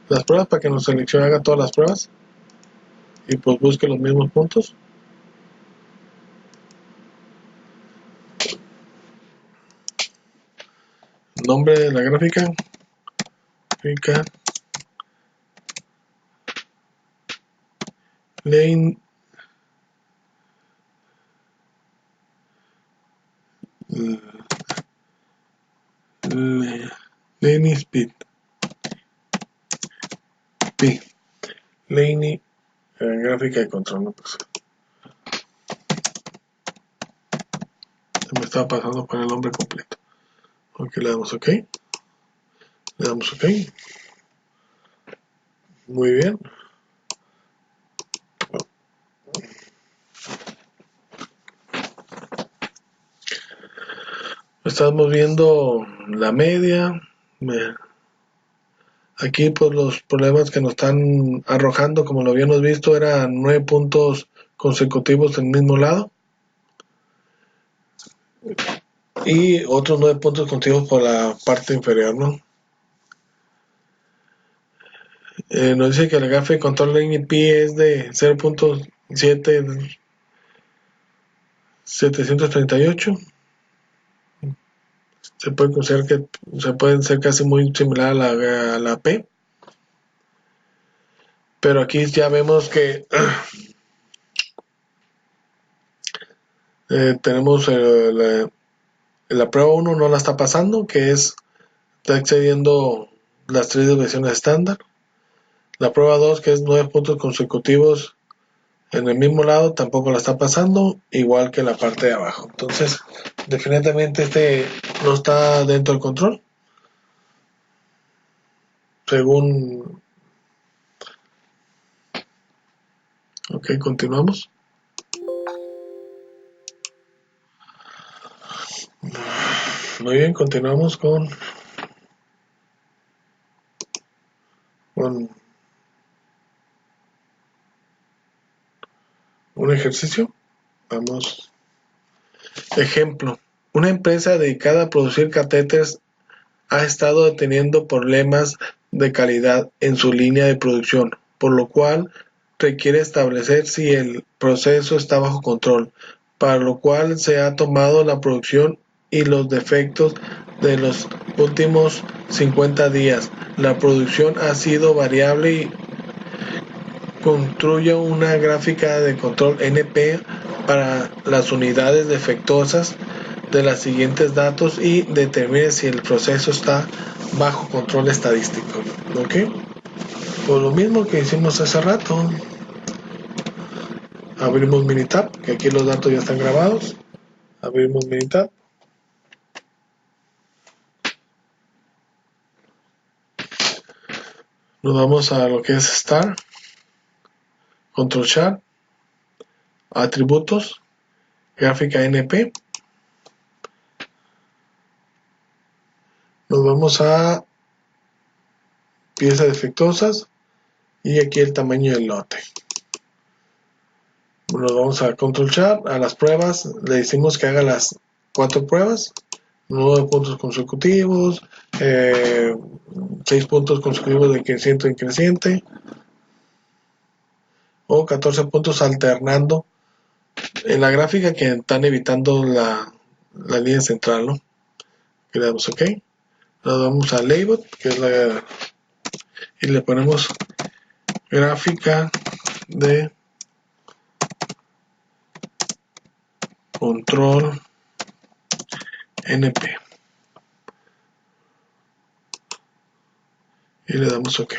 las pruebas para que nos seleccione, haga todas las pruebas y pues busque los mismos puntos. Nombre de la gráfica Lane Lane Speed P Lane gráfica de control, no, pues se me estaba pasando con el nombre completo. Ok, le damos OK, muy bien. Estamos viendo la media. Aquí pues los problemas que nos están arrojando, como lo habíamos visto, eran 9 puntos consecutivos en el mismo lado y otros 9 puntos consecutivos por la parte inferior, ¿no? Nos dice que el gráfico de control de NP es de 0.738. Se puede considerar que se pueden ser casi muy similar a la P, pero aquí ya vemos que tenemos la prueba 1 no la está pasando, que está excediendo las 3 desviaciones estándar. La prueba 2, que es 9 puntos consecutivos en el mismo lado, tampoco la está pasando, igual que la parte de abajo. Entonces, definitivamente este no está dentro del control. Según... Ok, continuamos. Muy bien, continuamos con un ejercicio. Vamos. Ejemplo. Una empresa dedicada a producir catéteres ha estado teniendo problemas de calidad en su línea de producción, por lo cual requiere establecer si el proceso está bajo control, para lo cual se ha tomado la producción y los defectos de los últimos 50 días. La producción ha sido variable y construye una gráfica de control NP para las unidades defectuosas de los siguientes datos y determine si el proceso está bajo control estadístico. ¿Ok? Pues lo mismo que hicimos hace rato. Abrimos Minitab, que aquí los datos ya están grabados. Abrimos Minitab. Nos vamos a lo que es Start, Control Chart, Atributos, Gráfica NP. Nos vamos a Piezas defectuosas y aquí el tamaño del lote. Nos vamos a Control Chart, a las pruebas, le decimos que haga las 4 pruebas, 9 puntos consecutivos, 6 puntos consecutivos de creciente en creciente, o 14 puntos alternando en la gráfica que están evitando la línea central, ¿no? Le damos OK, nos vamos a Label, que es y le ponemos gráfica de control NP y le damos OK.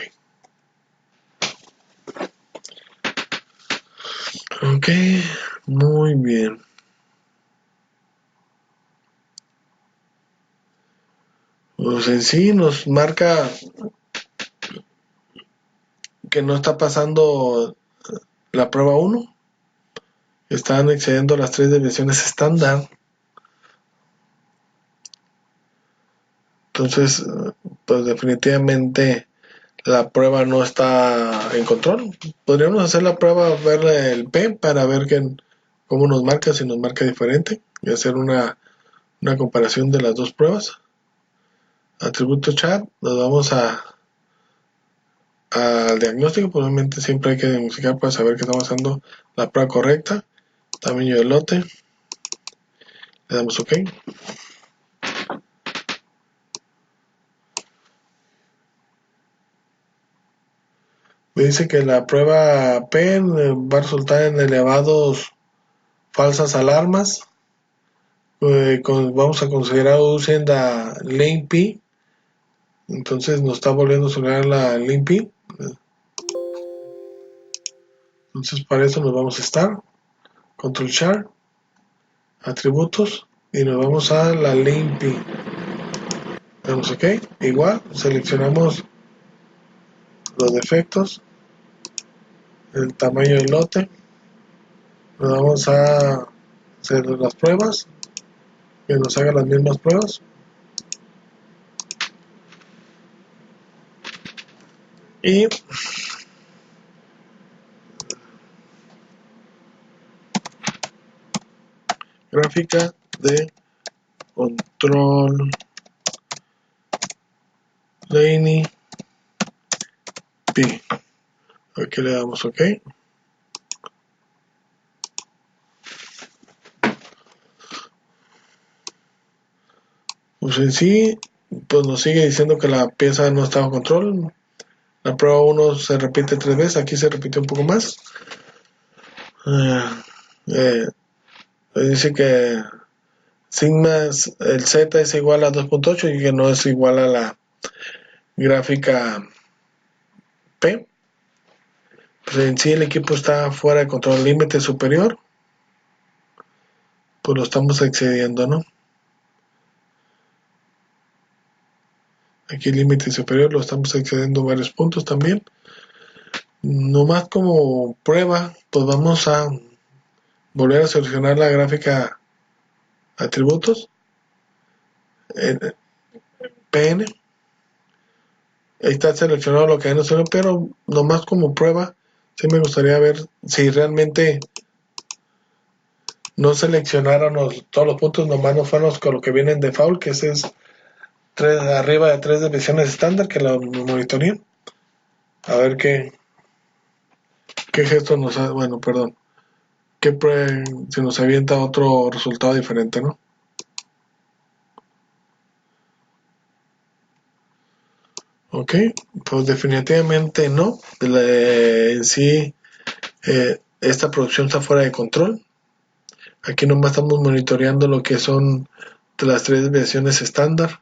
Ok, muy bien. Pues en sí nos marca que no está pasando la prueba 1. Están excediendo las 3 desviaciones estándar. Entonces, pues definitivamente la prueba no está en control. Podríamos hacer la prueba, verle el P para ver cómo nos marca, si nos marca diferente, y hacer una comparación de las dos pruebas. Atributo chat, nos vamos al diagnóstico. Probablemente siempre hay que diagnosticar para saber que estamos haciendo la prueba correcta. Tamaño del lote, le damos OK. Me dice que la prueba P va a resultar en elevados falsas alarmas. Vamos a considerar using la lane P. Entonces nos está volviendo a sonar la lane P. Entonces para eso nos vamos a Start, Control Chart, Atributos y nos vamos a la lane P. Damos OK. Igual seleccionamos los defectos, el tamaño del lote, nos vamos a hacer las pruebas, que nos haga las mismas pruebas. Y gráfica de control Laney P. Aquí le damos OK. Pues en sí, pues nos sigue diciendo que la pieza no está bajo control. La prueba 1 se repite 3 veces, aquí se repite un poco más. Dice que sigma, el Z es igual a 2.8 y que no es igual a la gráfica P. Pues en sí el equipo está fuera de control. Límite superior, pues lo estamos excediendo, ¿no? Aquí el límite superior lo estamos excediendo varios puntos también. Nomás como prueba, pues vamos a volver a seleccionar la gráfica atributos, PN. Ahí está seleccionado lo que hay en el suelo, pero nomás como prueba, sí me gustaría ver si realmente no seleccionaron todos los puntos, nomás no fueron con lo que vienen de default, que ese es arriba de 3 divisiones estándar, que lo monitorean. A ver qué gesto nos hace, bueno, perdón, si nos avienta otro resultado diferente, ¿no? Ok, pues definitivamente no. En sí, esta producción está fuera de control. Aquí nomás estamos monitoreando lo que son las 3 versiones estándar.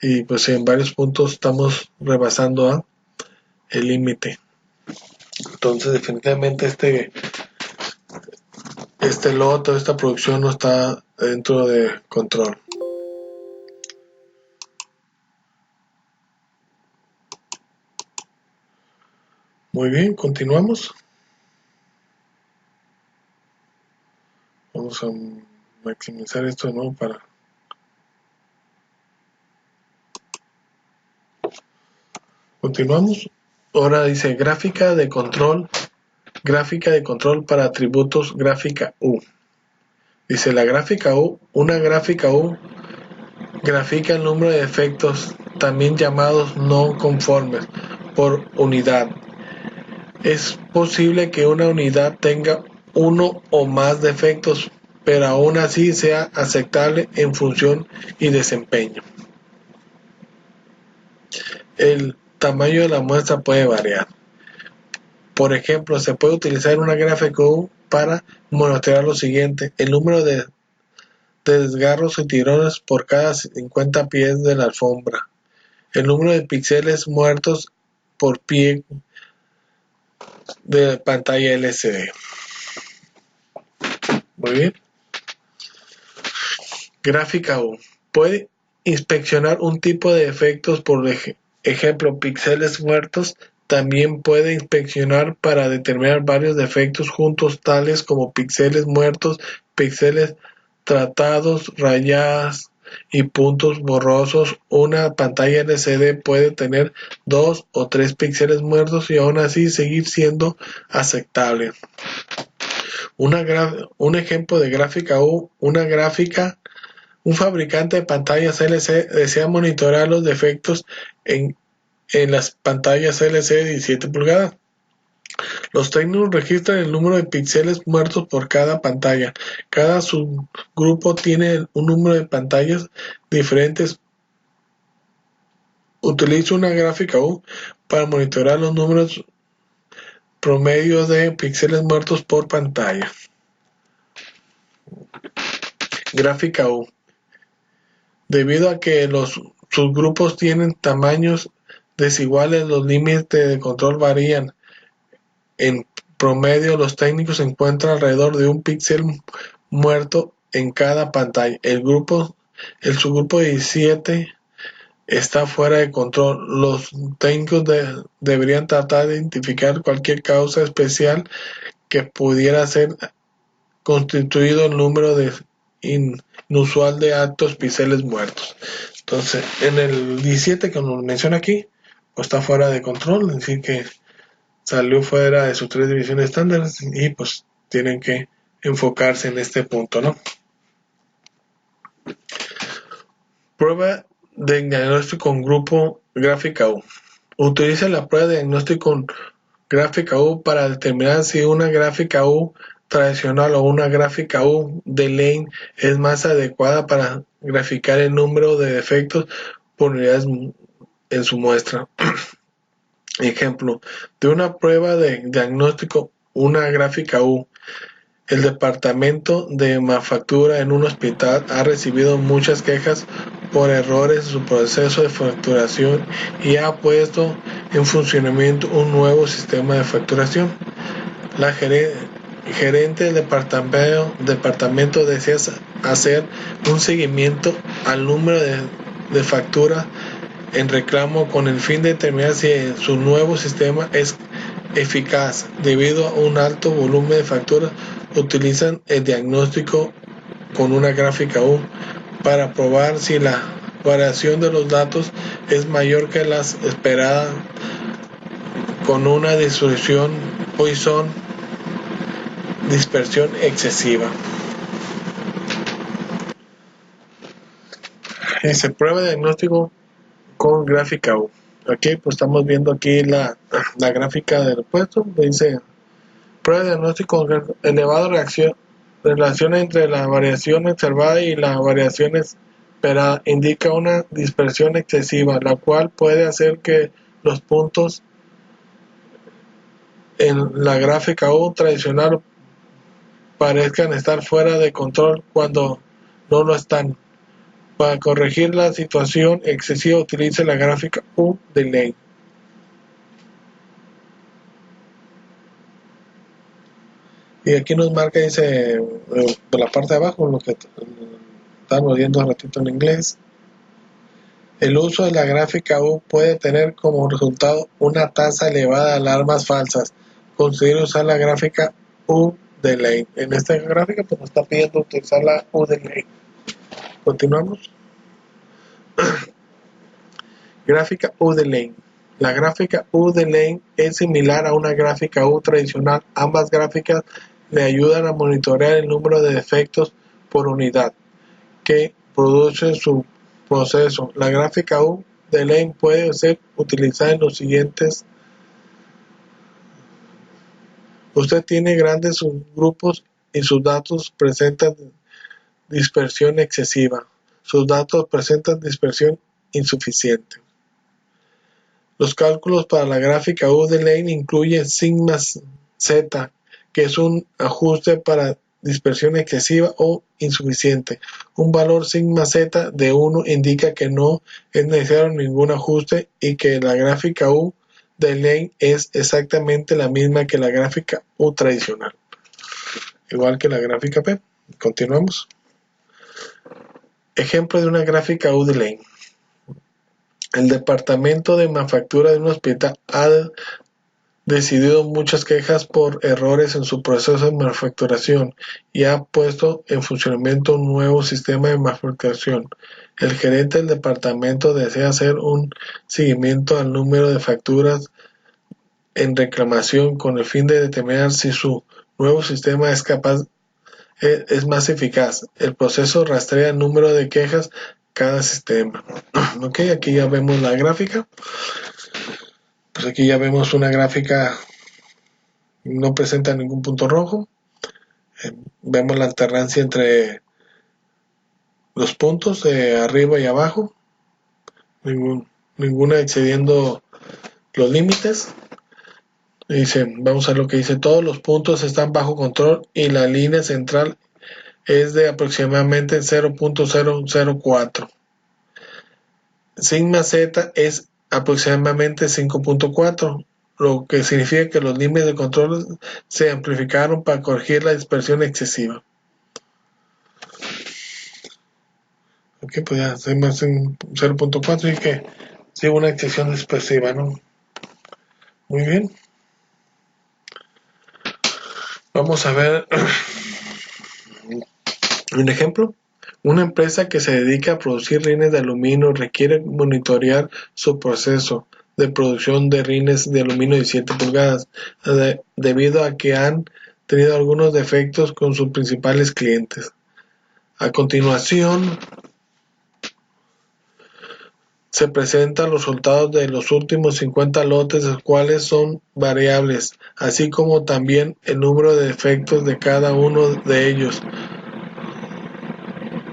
Y pues en varios puntos estamos rebasando el límite. Entonces definitivamente este lote, esta producción no está dentro de control. Muy bien, continuamos. Vamos a maximizar esto de nuevo para... Continuamos. Ahora dice gráfica de control para atributos gráfica U. Dice la gráfica U, una gráfica U grafica el número de efectos, también llamados no conformes, por unidad. Es posible que una unidad tenga uno o más defectos, pero aún así sea aceptable en función y desempeño. El tamaño de la muestra puede variar. Por ejemplo, se puede utilizar una gráfica U para monitorear lo siguiente: el número de desgarros y tirones por cada 50 pies de la alfombra, el número de píxeles muertos por pie de pantalla LCD. Muy bien. Gráfica U. Puede inspeccionar un tipo de efectos, por ejemplo, píxeles muertos. También puede inspeccionar para determinar varios defectos juntos, tales como píxeles muertos, píxeles tratados, rayadas y puntos borrosos. Una pantalla LCD puede tener 2 o 3 píxeles muertos y aún así seguir siendo aceptable. Un ejemplo de gráfica U, un fabricante de pantallas LCD desea monitorear los defectos en las pantallas LCD de 17 pulgadas. Los técnicos registran el número de píxeles muertos por cada pantalla. Cada subgrupo tiene un número de pantallas diferentes. Utiliza una gráfica U para monitorear los números promedios de píxeles muertos por pantalla. Gráfica U. Debido a que los subgrupos tienen tamaños desiguales, los límites de control varían. En promedio, los técnicos encuentran alrededor de un píxel muerto en cada pantalla. El subgrupo 17 está fuera de control. Los técnicos deberían tratar de identificar cualquier causa especial que pudiera ser constituido el número inusual de altos píxeles muertos. Entonces, en el 17 que nos menciona aquí, pues está fuera de control, es decir que salió fuera de sus 3 divisiones estándares y pues tienen que enfocarse en este punto, ¿no? Prueba de diagnóstico con grupo gráfica U. Utiliza la prueba de diagnóstico con gráfica U para determinar si una gráfica U tradicional o una gráfica U de Lane es más adecuada para graficar el número de defectos por unidades en su muestra. Ejemplo de una prueba de diagnóstico, una gráfica U. El departamento de manufactura en un hospital ha recibido muchas quejas por errores en su proceso de facturación y ha puesto en funcionamiento un nuevo sistema de facturación. La gerente del departamento desea hacer un seguimiento al número de facturas en reclamo con el fin de determinar si su nuevo sistema es eficaz. Debido a un alto volumen de facturas, utilizan el diagnóstico con una gráfica U para probar si la variación de los datos es mayor que las esperadas con una distribución Poisson dispersión excesiva. Se prueba de diagnóstico con gráfica U. Aquí pues estamos viendo aquí la gráfica del puesto. Dice prueba de diagnóstico con elevada relación entre la variación observada y la variación esperada. Indica una dispersión excesiva, la cual puede hacer que los puntos en la gráfica U tradicional parezcan estar fuera de control cuando no lo están. Para corregir la situación excesiva, utilice la gráfica U de Lane. Y aquí nos marca, dice, por la parte de abajo, lo que estamos viendo un ratito en inglés. El uso de la gráfica U puede tener como resultado una tasa elevada de alarmas falsas. Considere usar la gráfica U de Lane. En esta gráfica pues nos está pidiendo utilizar la U de Lane. Continuamos. Gráfica U de Lane. La gráfica U de Lane es similar a una gráfica U tradicional. Ambas gráficas le ayudan a monitorear el número de defectos por unidad que produce su proceso. La gráfica U de Lane puede ser utilizada en los siguientes. Usted tiene grandes subgrupos y sus datos presentan dispersión excesiva. Sus datos presentan dispersión insuficiente. Los cálculos para la gráfica U de Lane incluyen sigma z, que es un ajuste para dispersión excesiva o insuficiente. Un valor sigma z de 1 indica que no es necesario ningún ajuste y que la gráfica U de Lane es exactamente la misma que la gráfica U tradicional. Igual que la gráfica P. Continuamos. Ejemplo de una gráfica U de Lane. El departamento de manufactura de un hospital ha decidido muchas quejas por errores en su proceso de manufacturación y ha puesto en funcionamiento un nuevo sistema de manufacturación. El gerente del departamento desea hacer un seguimiento al número de facturas en reclamación con el fin de determinar si su nuevo sistema es más eficaz. El proceso rastrea el número de quejas cada sistema. Ok, aquí ya vemos la gráfica. Pues aquí ya vemos una gráfica, no presenta ningún punto rojo. Vemos la alternancia entre los puntos de arriba y abajo, ninguna excediendo los límites. Dice, vamos a ver lo que dice, todos los puntos están bajo control y la línea central es de aproximadamente 0.004. Sigma z es aproximadamente 5.4, lo que significa que los límites de control se amplificaron para corregir la dispersión excesiva. Ok, pues ya hacemos en 0.4 y que sí, una excesión dispersiva, ¿no? Muy bien. Vamos a ver Un ejemplo, una empresa que se dedica a producir rines de aluminio requiere monitorear su proceso de producción de rines de aluminio de 7 pulgadas, debido a que han tenido algunos defectos con sus principales clientes. A continuación, se presentan los resultados de los últimos 50 lotes, los cuales son variables, así como también el número de defectos de cada uno de ellos,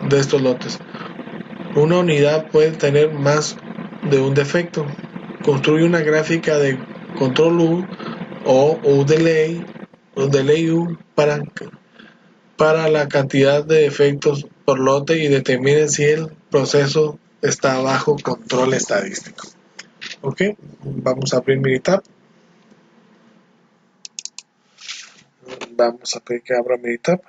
de estos lotes. Una unidad puede tener más de un defecto. Construye una gráfica de control U o delay U para la cantidad de defectos por lote y determine si el proceso está bajo control estadístico. Ok, vamos a abrir Minitab. Vamos a pedir que abra Minitab.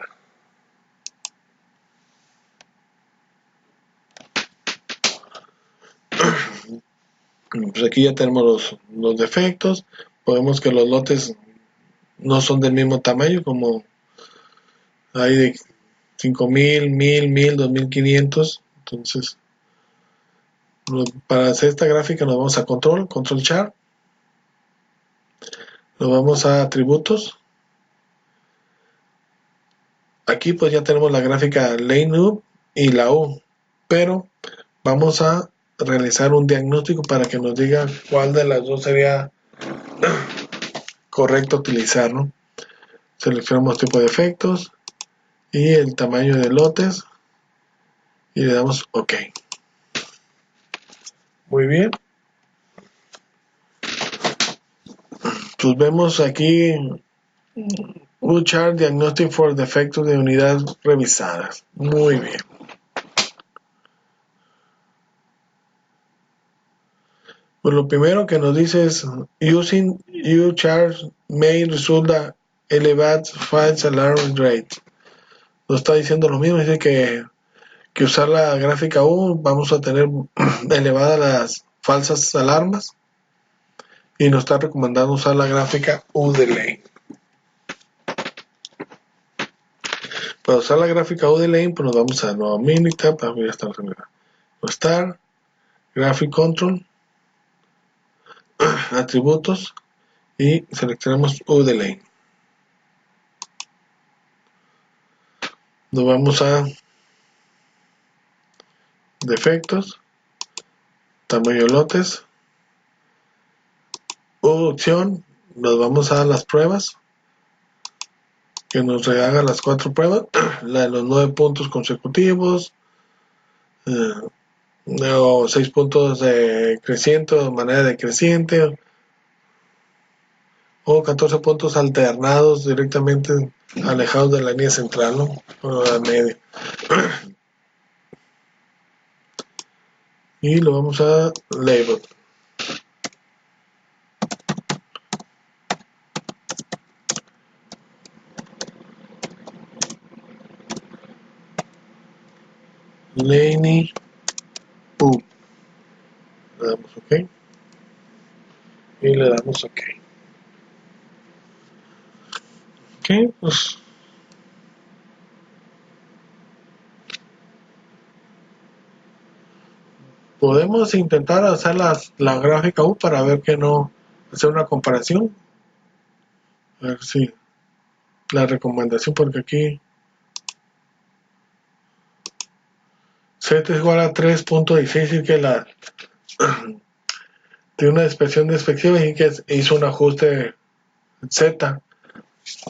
Pues aquí ya tenemos los defectos. Podemos que los lotes no son del mismo tamaño, como hay de 5000, 1000, 2500. Entonces, para hacer esta gráfica nos vamos a control chart. Nos vamos a atributos. Aquí pues ya tenemos la gráfica lane U y la U, pero vamos a realizar un diagnóstico para que nos diga cuál de las dos sería correcto utilizar, ¿no? Seleccionamos tipo de efectos y el tamaño de lotes y le damos OK. Muy bien. Pues vemos aquí chart diagnostic for defectos de unidades revisadas. Muy bien. Pues lo primero que nos dice es using U-chart may result a elevated false alarm rate. Nos está diciendo lo mismo, dice que usar la gráfica U vamos a tener elevadas las falsas alarmas y nos está recomendando usar la gráfica U delay. Para usar la gráfica U delay, pues nos vamos a nuevo Minitab, ya estamos en Start, Graphic Control, atributos y seleccionamos U delay. Nos vamos a defectos, tamaño de lotes, opción, nos vamos a las pruebas, que nos haga las 4 pruebas, la de los 9 puntos consecutivos, o 6 puntos de creciente de manera decreciente, o 14 puntos alternados directamente alejados de la línea central, ¿no? O la media. Y lo vamos a label. Laney U. Le damos OK. Y le damos OK. Ok, pues podemos intentar hacer la gráfica U para ver que no, hacer una comparación. A ver si la recomendación, porque aquí Z es igual a 3.16 y que la tiene una expresión despectiva y que hizo un ajuste Z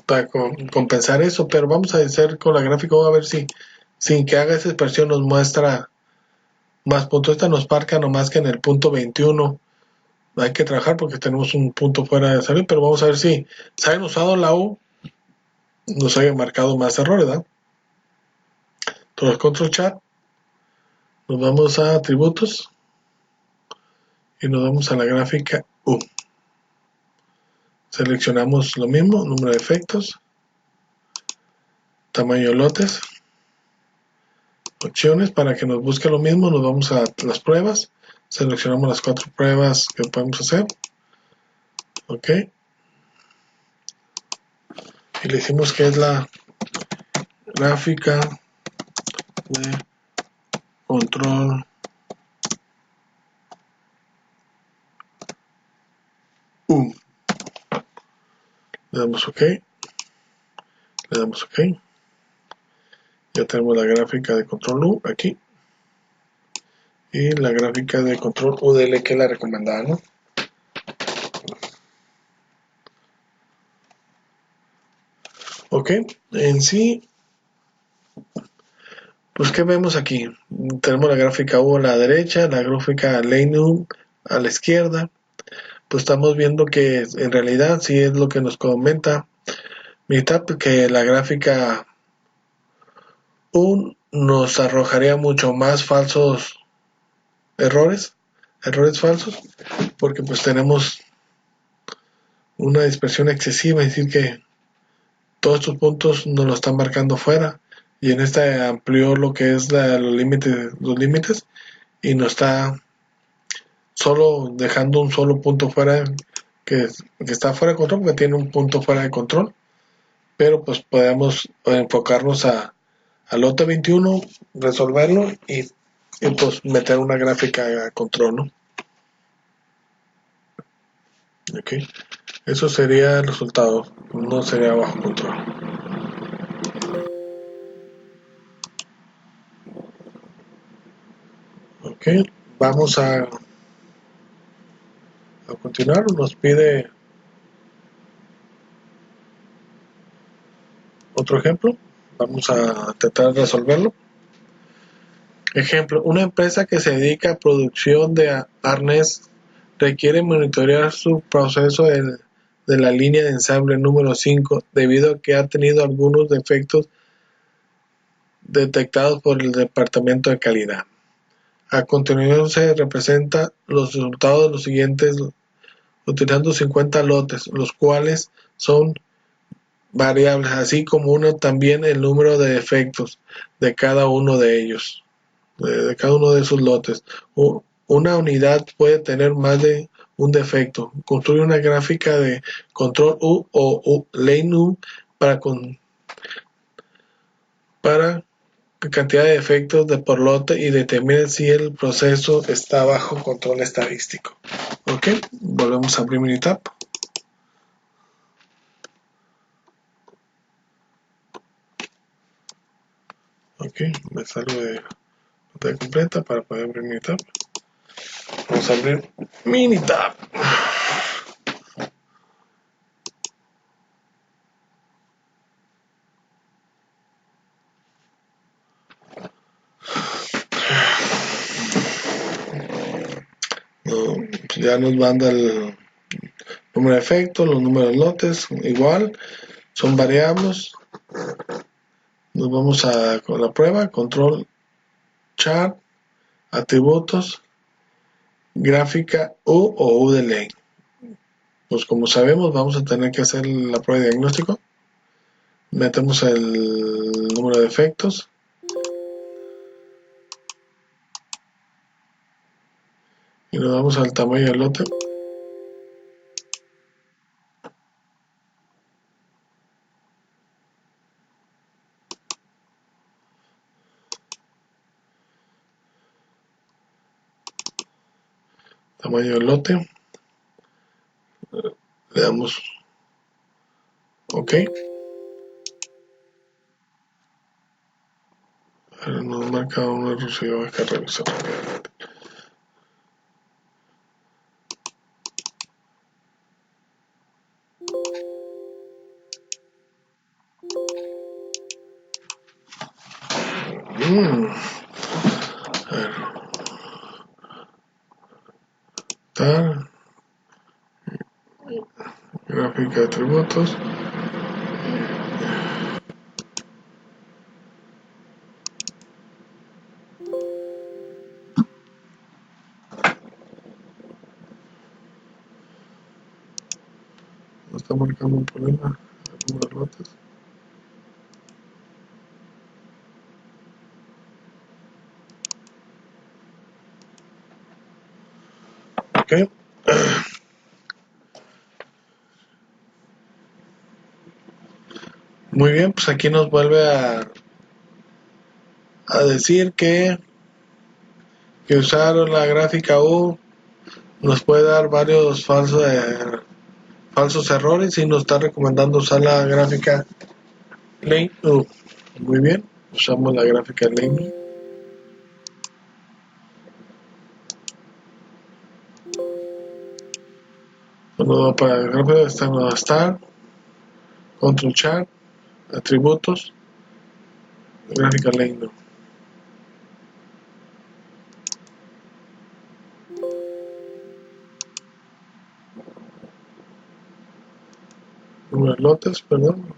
para compensar eso, pero vamos a hacer con la gráfica U a ver si sin que haga esa expresión nos muestra más puntos. Esta nos marca nomás que en el punto 21 hay que trabajar porque tenemos un punto fuera de salir, pero vamos a ver si se hayan usado la U, nos haya marcado más errores, ¿verdad? Entonces, control chat, nos vamos a atributos y nos vamos a la gráfica U. Seleccionamos lo mismo, número de efectos, tamaño de lotes, opciones para que nos busque lo mismo, nos vamos a las pruebas, seleccionamos las 4 pruebas que podemos hacer, OK, y le decimos que es la gráfica de control U. Le damos OK. Le damos OK. Ya tenemos la gráfica de control U aquí. Y la gráfica de control UDL que es la recomendada, ¿no? Ok, en sí, pues ¿qué vemos aquí? Tenemos la gráfica U a la derecha, la gráfica Lane U a la izquierda. Pues estamos viendo que en realidad sí es lo que nos comenta Meetup, que la gráfica U nos arrojaría mucho más falsos errores falsos, porque pues tenemos una dispersión excesiva, es decir que todos estos puntos nos lo están marcando fuera, y en esta amplió lo que es los límites y nos está solo dejando un solo punto fuera que está fuera de control, porque tiene un punto fuera de control, pero pues podemos enfocarnos al lote 21, resolverlo y pues meter una gráfica a control, ¿no? Ok, eso sería el resultado, no sería bajo control. Ok, vamos a continuar. Nos pide otro ejemplo. Vamos a tratar de resolverlo. Ejemplo, una empresa que se dedica a producción de arnés requiere monitorear su proceso de la línea de ensamble número 5 debido a que ha tenido algunos defectos detectados por el departamento de calidad. A continuación se representan los resultados de los siguientes utilizando 50 lotes, los cuales son variables, así como también el número de defectos de cada uno de ellos, de cada uno de esos lotes. Una unidad puede tener más de un defecto. Construye una gráfica de control U o lane U para cantidad de defectos de por lote y determine si el proceso está bajo control estadístico. Ok, volvemos a abrir Minitab. Ok, me salgo de pantalla completa para poder abrir Minitab. Vamos a abrir Minitab. Ya nos manda el número de efectos, los números de lotes, igual, son variables. Nos vamos con la prueba, control, chart, atributos, gráfica U o U de ley. Pues como sabemos, vamos a tener que hacer la prueba de diagnóstico. Metemos el número de efectos. Y nos vamos al tamaño del lote. Tamaño del lote. Le damos OK. Ahora nos marca un error, si va a revisar rápidamente. A ver. Tal. Gráfica de atributos. Nos está marcando un problema. El número de lotes. OK. Muy bien, pues aquí nos vuelve a a decir que usar la gráfica U nos puede dar varios falsos errores y nos está recomendando usar la gráfica Lane U. Muy bien, usamos la gráfica Lane U. Solo para el gráfico estar, control chart, atributos, gráfica Lane U. Número de lotes, perdón.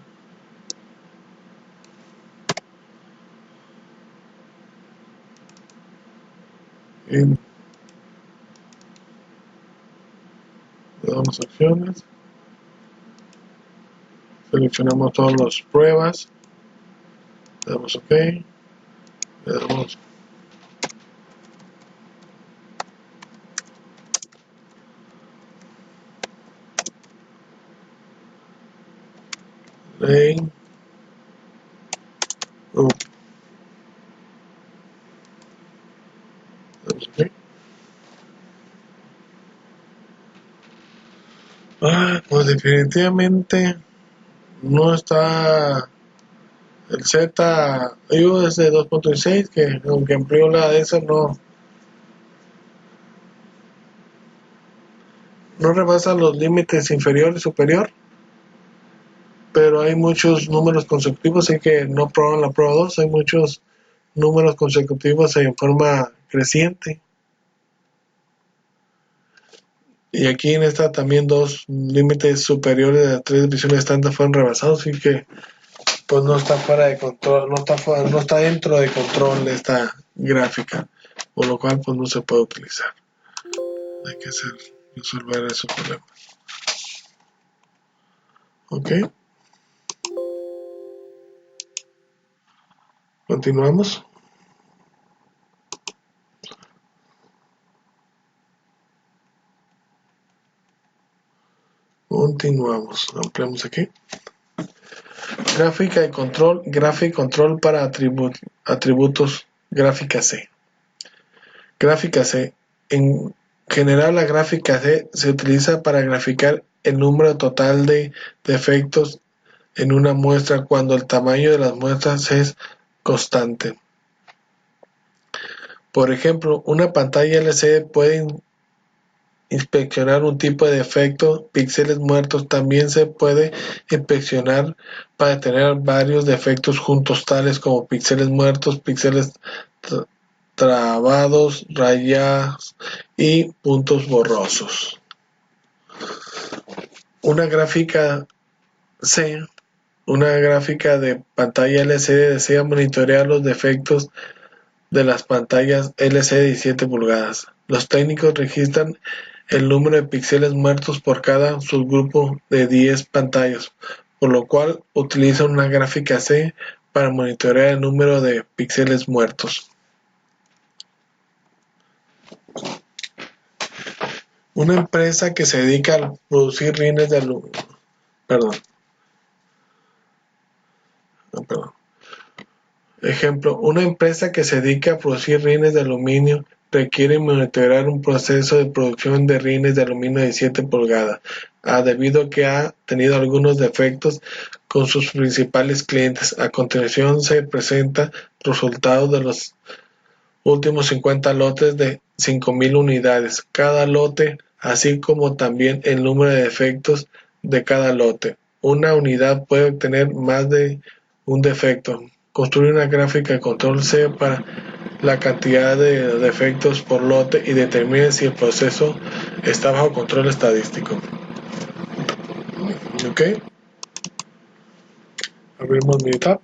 Y le damos opciones. Seleccionamos todas las pruebas. Le damos OK. Le damos Lane U. Le damos OK. Pues definitivamente no está el Z. Yo es de 2.6, que aunque amplió la de esa, no rebasa los límites inferior y superior, pero hay muchos números consecutivos, así que no probaron la prueba 2, hay muchos números consecutivos en forma creciente. Y aquí en esta también dos límites superiores de las tres divisiones estándar fueron rebasados, así que pues no está fuera de control, no está dentro de control de esta gráfica, por lo cual pues no se puede utilizar. Hay que resolver ese problema. Ok. Continuamos. Ampliamos aquí. Gráfica de control, gráfica control para atributos, gráfica C. Gráfica C. En general, la gráfica C se utiliza para graficar el número total de defectos en una muestra cuando el tamaño de las muestras es constante. Por ejemplo, una pantalla LCD puede inspeccionar un tipo de defecto, píxeles muertos. También se puede inspeccionar para detener varios defectos juntos, tales como píxeles muertos, píxeles trabados, rayas y puntos borrosos. Una gráfica C, una gráfica de pantalla LCD desea monitorear los defectos de las pantallas LCD de 17 pulgadas. Los técnicos registran el número de píxeles muertos por cada subgrupo de 10 pantallas, por lo cual utilizan una gráfica C para monitorear el número de píxeles muertos. Una empresa que se dedica a producir rines de aluminio. Ejemplo, una empresa que se dedica a producir rines de aluminio requiere monitorear un proceso de producción de rines de aluminio de 7 pulgadas, debido a que ha tenido algunos defectos con sus principales clientes. A continuación se presenta resultados de los últimos 50 lotes de 5.000 unidades, cada lote, así como también el número de defectos de cada lote. Una unidad puede tener más de un defecto. Construir una gráfica de control C para la cantidad de defectos por lote y determine si el proceso está bajo control estadístico. Ok. Abrimos mi tab.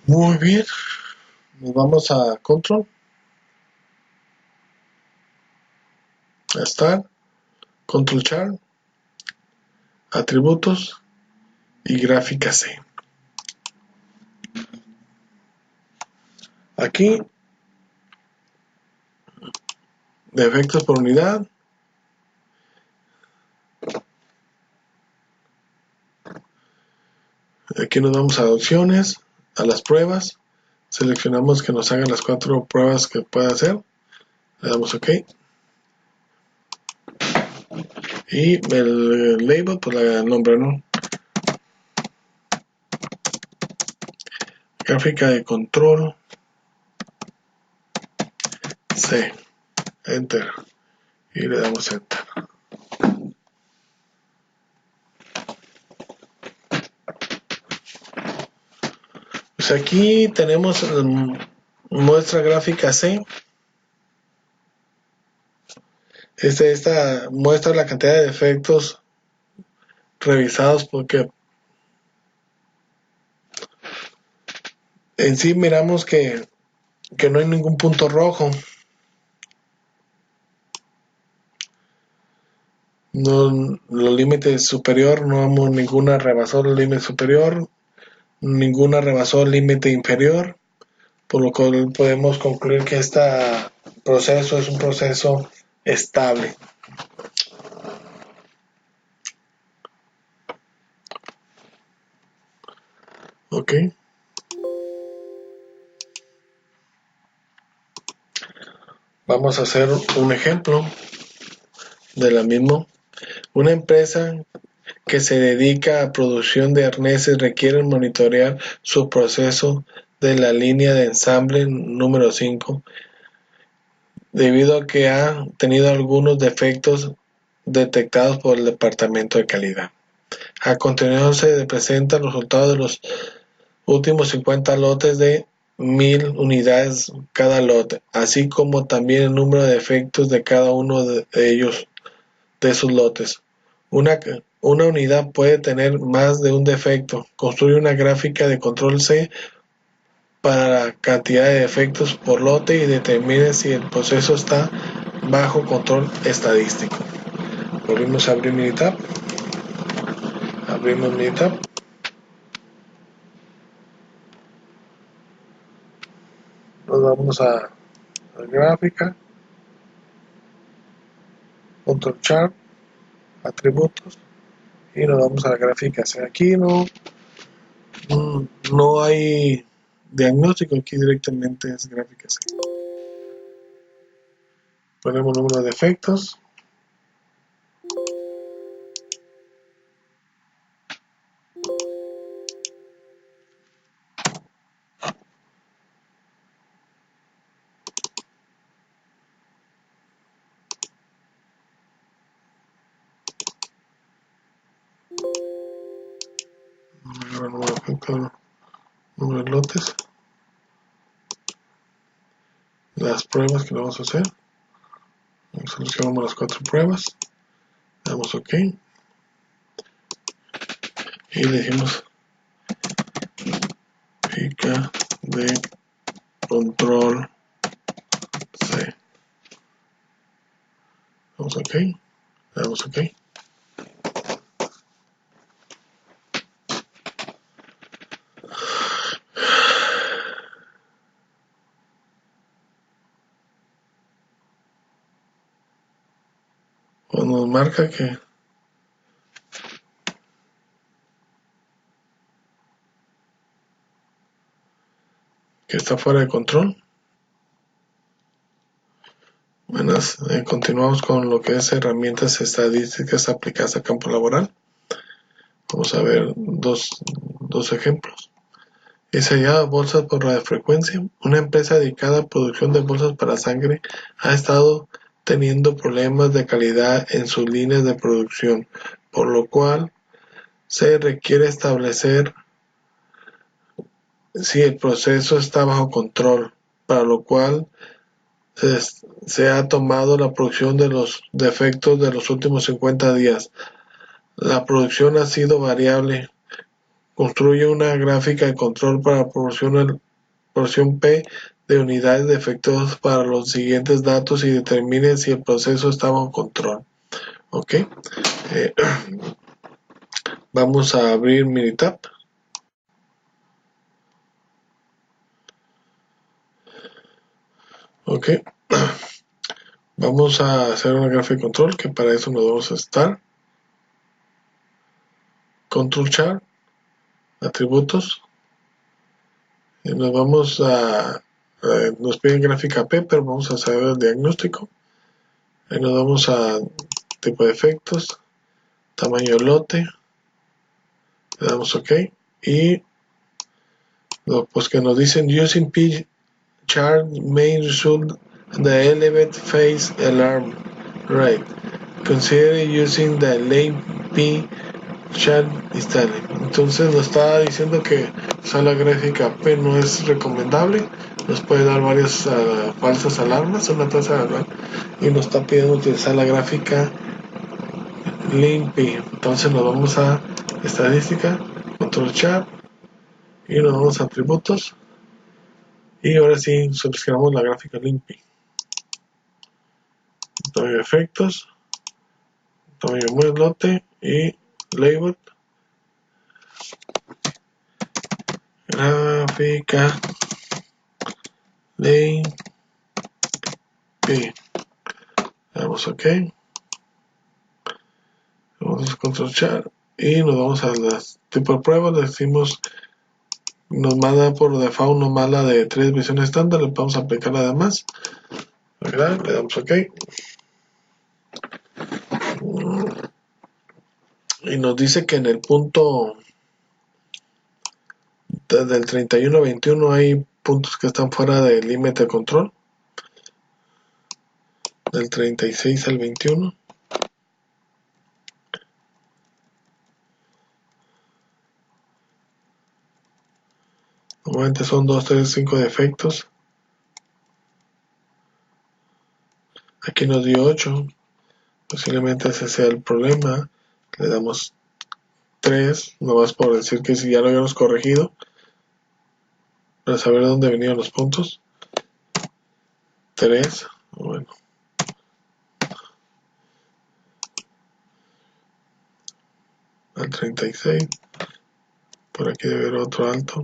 Muy bien. Nos vamos a control. Start. Control chart. Atributos. Y gráfica C. Aquí defectos por unidad. Aquí nos vamos a opciones, a las pruebas, seleccionamos que nos hagan las 4 pruebas que pueda hacer, le damos OK, y el label, pues el nombre, ¿no? Gráfica de control C, Enter, y le damos Enter. Pues aquí tenemos muestra gráfica C. Esta muestra la cantidad de defectos revisados, porque en sí miramos que no hay ningún punto rojo. No, los límites superior, no vemos ninguna rebasó el límite superior, ninguna rebasó el límite inferior, por lo cual podemos concluir que este proceso es un proceso estable. Ok. Vamos a hacer un ejemplo de la misma. Una empresa que se dedica a producción de arneses requiere monitorear su proceso de la línea de ensamble número 5 debido a que ha tenido algunos defectos detectados por el departamento de calidad. A continuación se presentan los resultados de los últimos 50 lotes de 1000 unidades cada lote, así como también el número de defectos de cada uno de ellos, de esos lotes. Una unidad puede tener más de un defecto. Construye una gráfica de control C para la cantidad de defectos por lote y determine si el proceso está bajo control estadístico. Volvemos a abrir Minitab. Abrimos Minitab. Nos vamos a gráfica, control chart, atributos, y nos vamos a la gráfica. Aquí no hay diagnóstico, aquí directamente es gráfica. Ponemos número de defectos. Número de lotes, las pruebas que vamos a hacer, seleccionamos las 4 pruebas, damos OK y le decimos gráfica de control C, damos OK, damos OK. O nos marca que está fuera de control. Bueno, continuamos con lo que es herramientas estadísticas aplicadas a campo laboral. Vamos a ver dos ejemplos. Diseñada bolsas por radiofrecuencia. Una empresa dedicada a producción de bolsas para sangre ha estado teniendo problemas de calidad en sus líneas de producción, por lo cual se requiere establecer si el proceso está bajo control, para lo cual se ha tomado la producción de los defectos de los últimos 50 días. La producción ha sido variable. Construye una gráfica de control para porción P de unidades defectuosas para los siguientes datos y determine si el proceso está bajo control. Ok. Vamos a abrir Minitab. Ok. Vamos a hacer una gráfica de control, que para eso nos vamos a estar control chart, atributos, y nos vamos a nos piden gráfica P, pero vamos a hacer el diagnóstico. Ahí nos vamos a tipo de efectos, tamaño de lote, le damos OK, y pues que nos dicen using P chart main result the elevate phase alarm rate, consider using the lane P chart install. Entonces nos está diciendo que usar la gráfica P no es recomendable, nos puede dar varias falsas alarmas, una tasa de alarma, y nos está pidiendo utilizar la gráfica lane P. Entonces nos vamos a estadística, control chart, y nos vamos a atributos, y ahora sí seleccionamos la gráfica lane P. Tamaño de efectos, tamaño de lote y label, gráfica lane P. Damos OK, vamos a control chart y nos vamos a las tipo de pruebas. Le decimos, nos manda por default nomás la de 3 visiones estándar, le vamos a aplicar la demás, ¿verdad? Le damos OK y nos dice que en el punto del 31 a 21 hay puntos que están fuera del límite de control, del 36 al 21. Normalmente son 2, 3, 5 defectos. Aquí nos dio 8. Posiblemente ese sea el problema. Le damos 3, nomás por decir que si ya lo habíamos corregido, para saber dónde venían los puntos. 3, bueno. Al 36. Por aquí debe haber otro alto.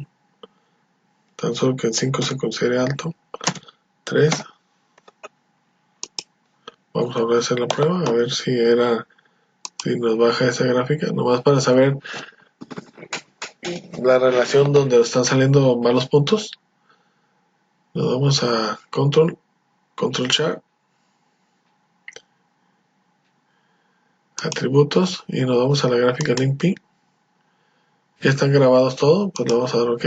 Tan solo que el 5 se considere alto. 3. Vamos a hacer la prueba, a ver si nos baja esa gráfica, nomás para saber la relación donde están saliendo malos puntos. Nos vamos a control chart, atributos, y nos vamos a la gráfica link P. Ya están grabados todos, pues le vamos a dar OK.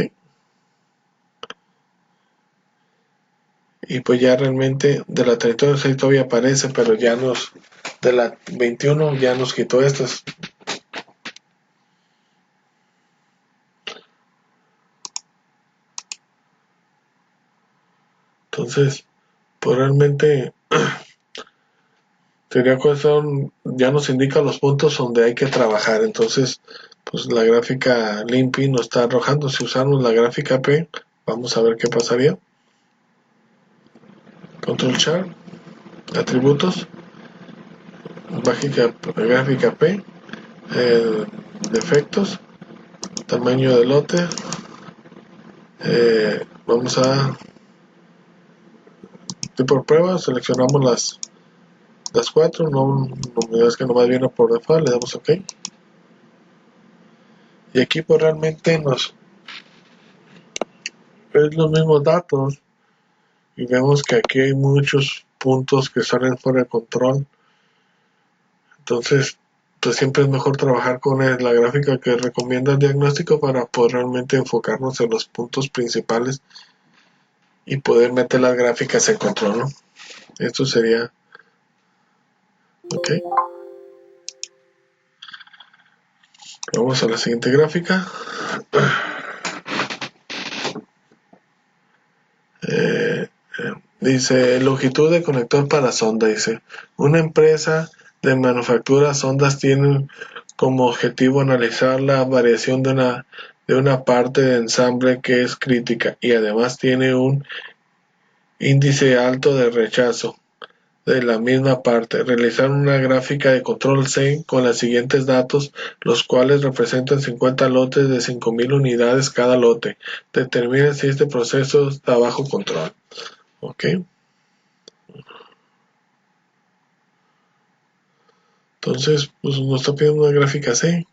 Y pues ya realmente de la 32 todavía aparece, pero ya de la 21 ya nos quitó estas. Entonces, pues realmente teoría ya nos indica los puntos donde hay que trabajar. Entonces, pues la gráfica Limpy nos está arrojando. Si usamos la gráfica P, vamos a ver qué pasaría. Control chart, atributos, gráfica P, defectos, tamaño de lote. Vamos a por prueba, seleccionamos las 4, no es que nomás viene por default, le damos OK. Y aquí pues realmente es los mismos datos y vemos que aquí hay muchos puntos que salen fuera de control. Entonces pues siempre es mejor trabajar con la gráfica que recomienda el diagnóstico para poder realmente enfocarnos en los puntos principales y poder meter las gráficas en control, ¿no? Esto sería OK. Vamos a la siguiente gráfica. Dice longitud de conector para sonda. Dice una empresa de manufactura sondas tiene como objetivo analizar la variación de una parte de ensamble que es crítica y además tiene un índice alto de rechazo de la misma parte. Realizar una gráfica de control C con los siguientes datos, los cuales representan 50 lotes de 5,000 unidades cada lote. Determina si este proceso está bajo control. Ok. Entonces, pues nos está pidiendo una gráfica C.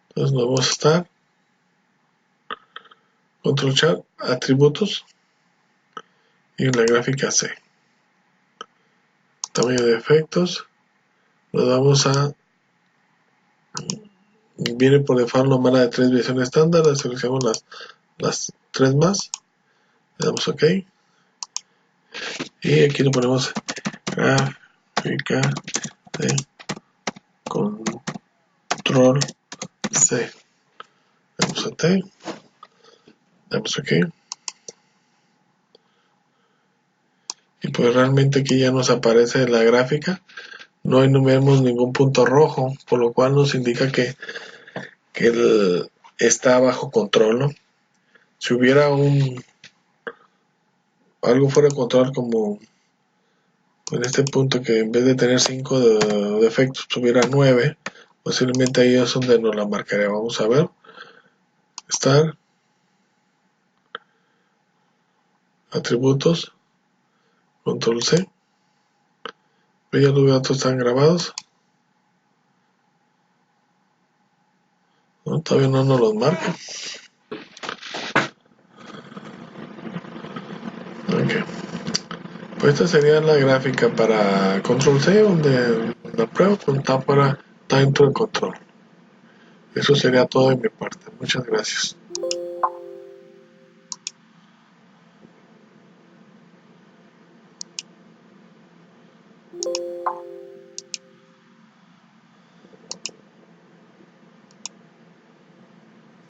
Entonces nos vamos a estar control chart, atributos y la gráfica C. Tamaño de efectos. Nos vamos a, viene por default nomás la de 3 visión estándar, le seleccionamos las 3 más, le damos OK y aquí le ponemos gráfica de control C, le damos a T, le damos OK y pues realmente aquí ya nos aparece la gráfica. No vemos ningún punto rojo, por lo cual nos indica que está bajo control, ¿no? Si hubiera algo fuera de control, como en este punto, que en vez de tener 5 defectos tuviera 9, posiblemente ahí es donde nos la marcaría. Vamos a ver. Estar. Atributos. Control C. Ya los datos están grabados. No, todavía no nos los marca. Ok. Pues esta sería la gráfica para control C, donde la prueba está dentro del control. Eso sería todo de mi parte. Muchas gracias.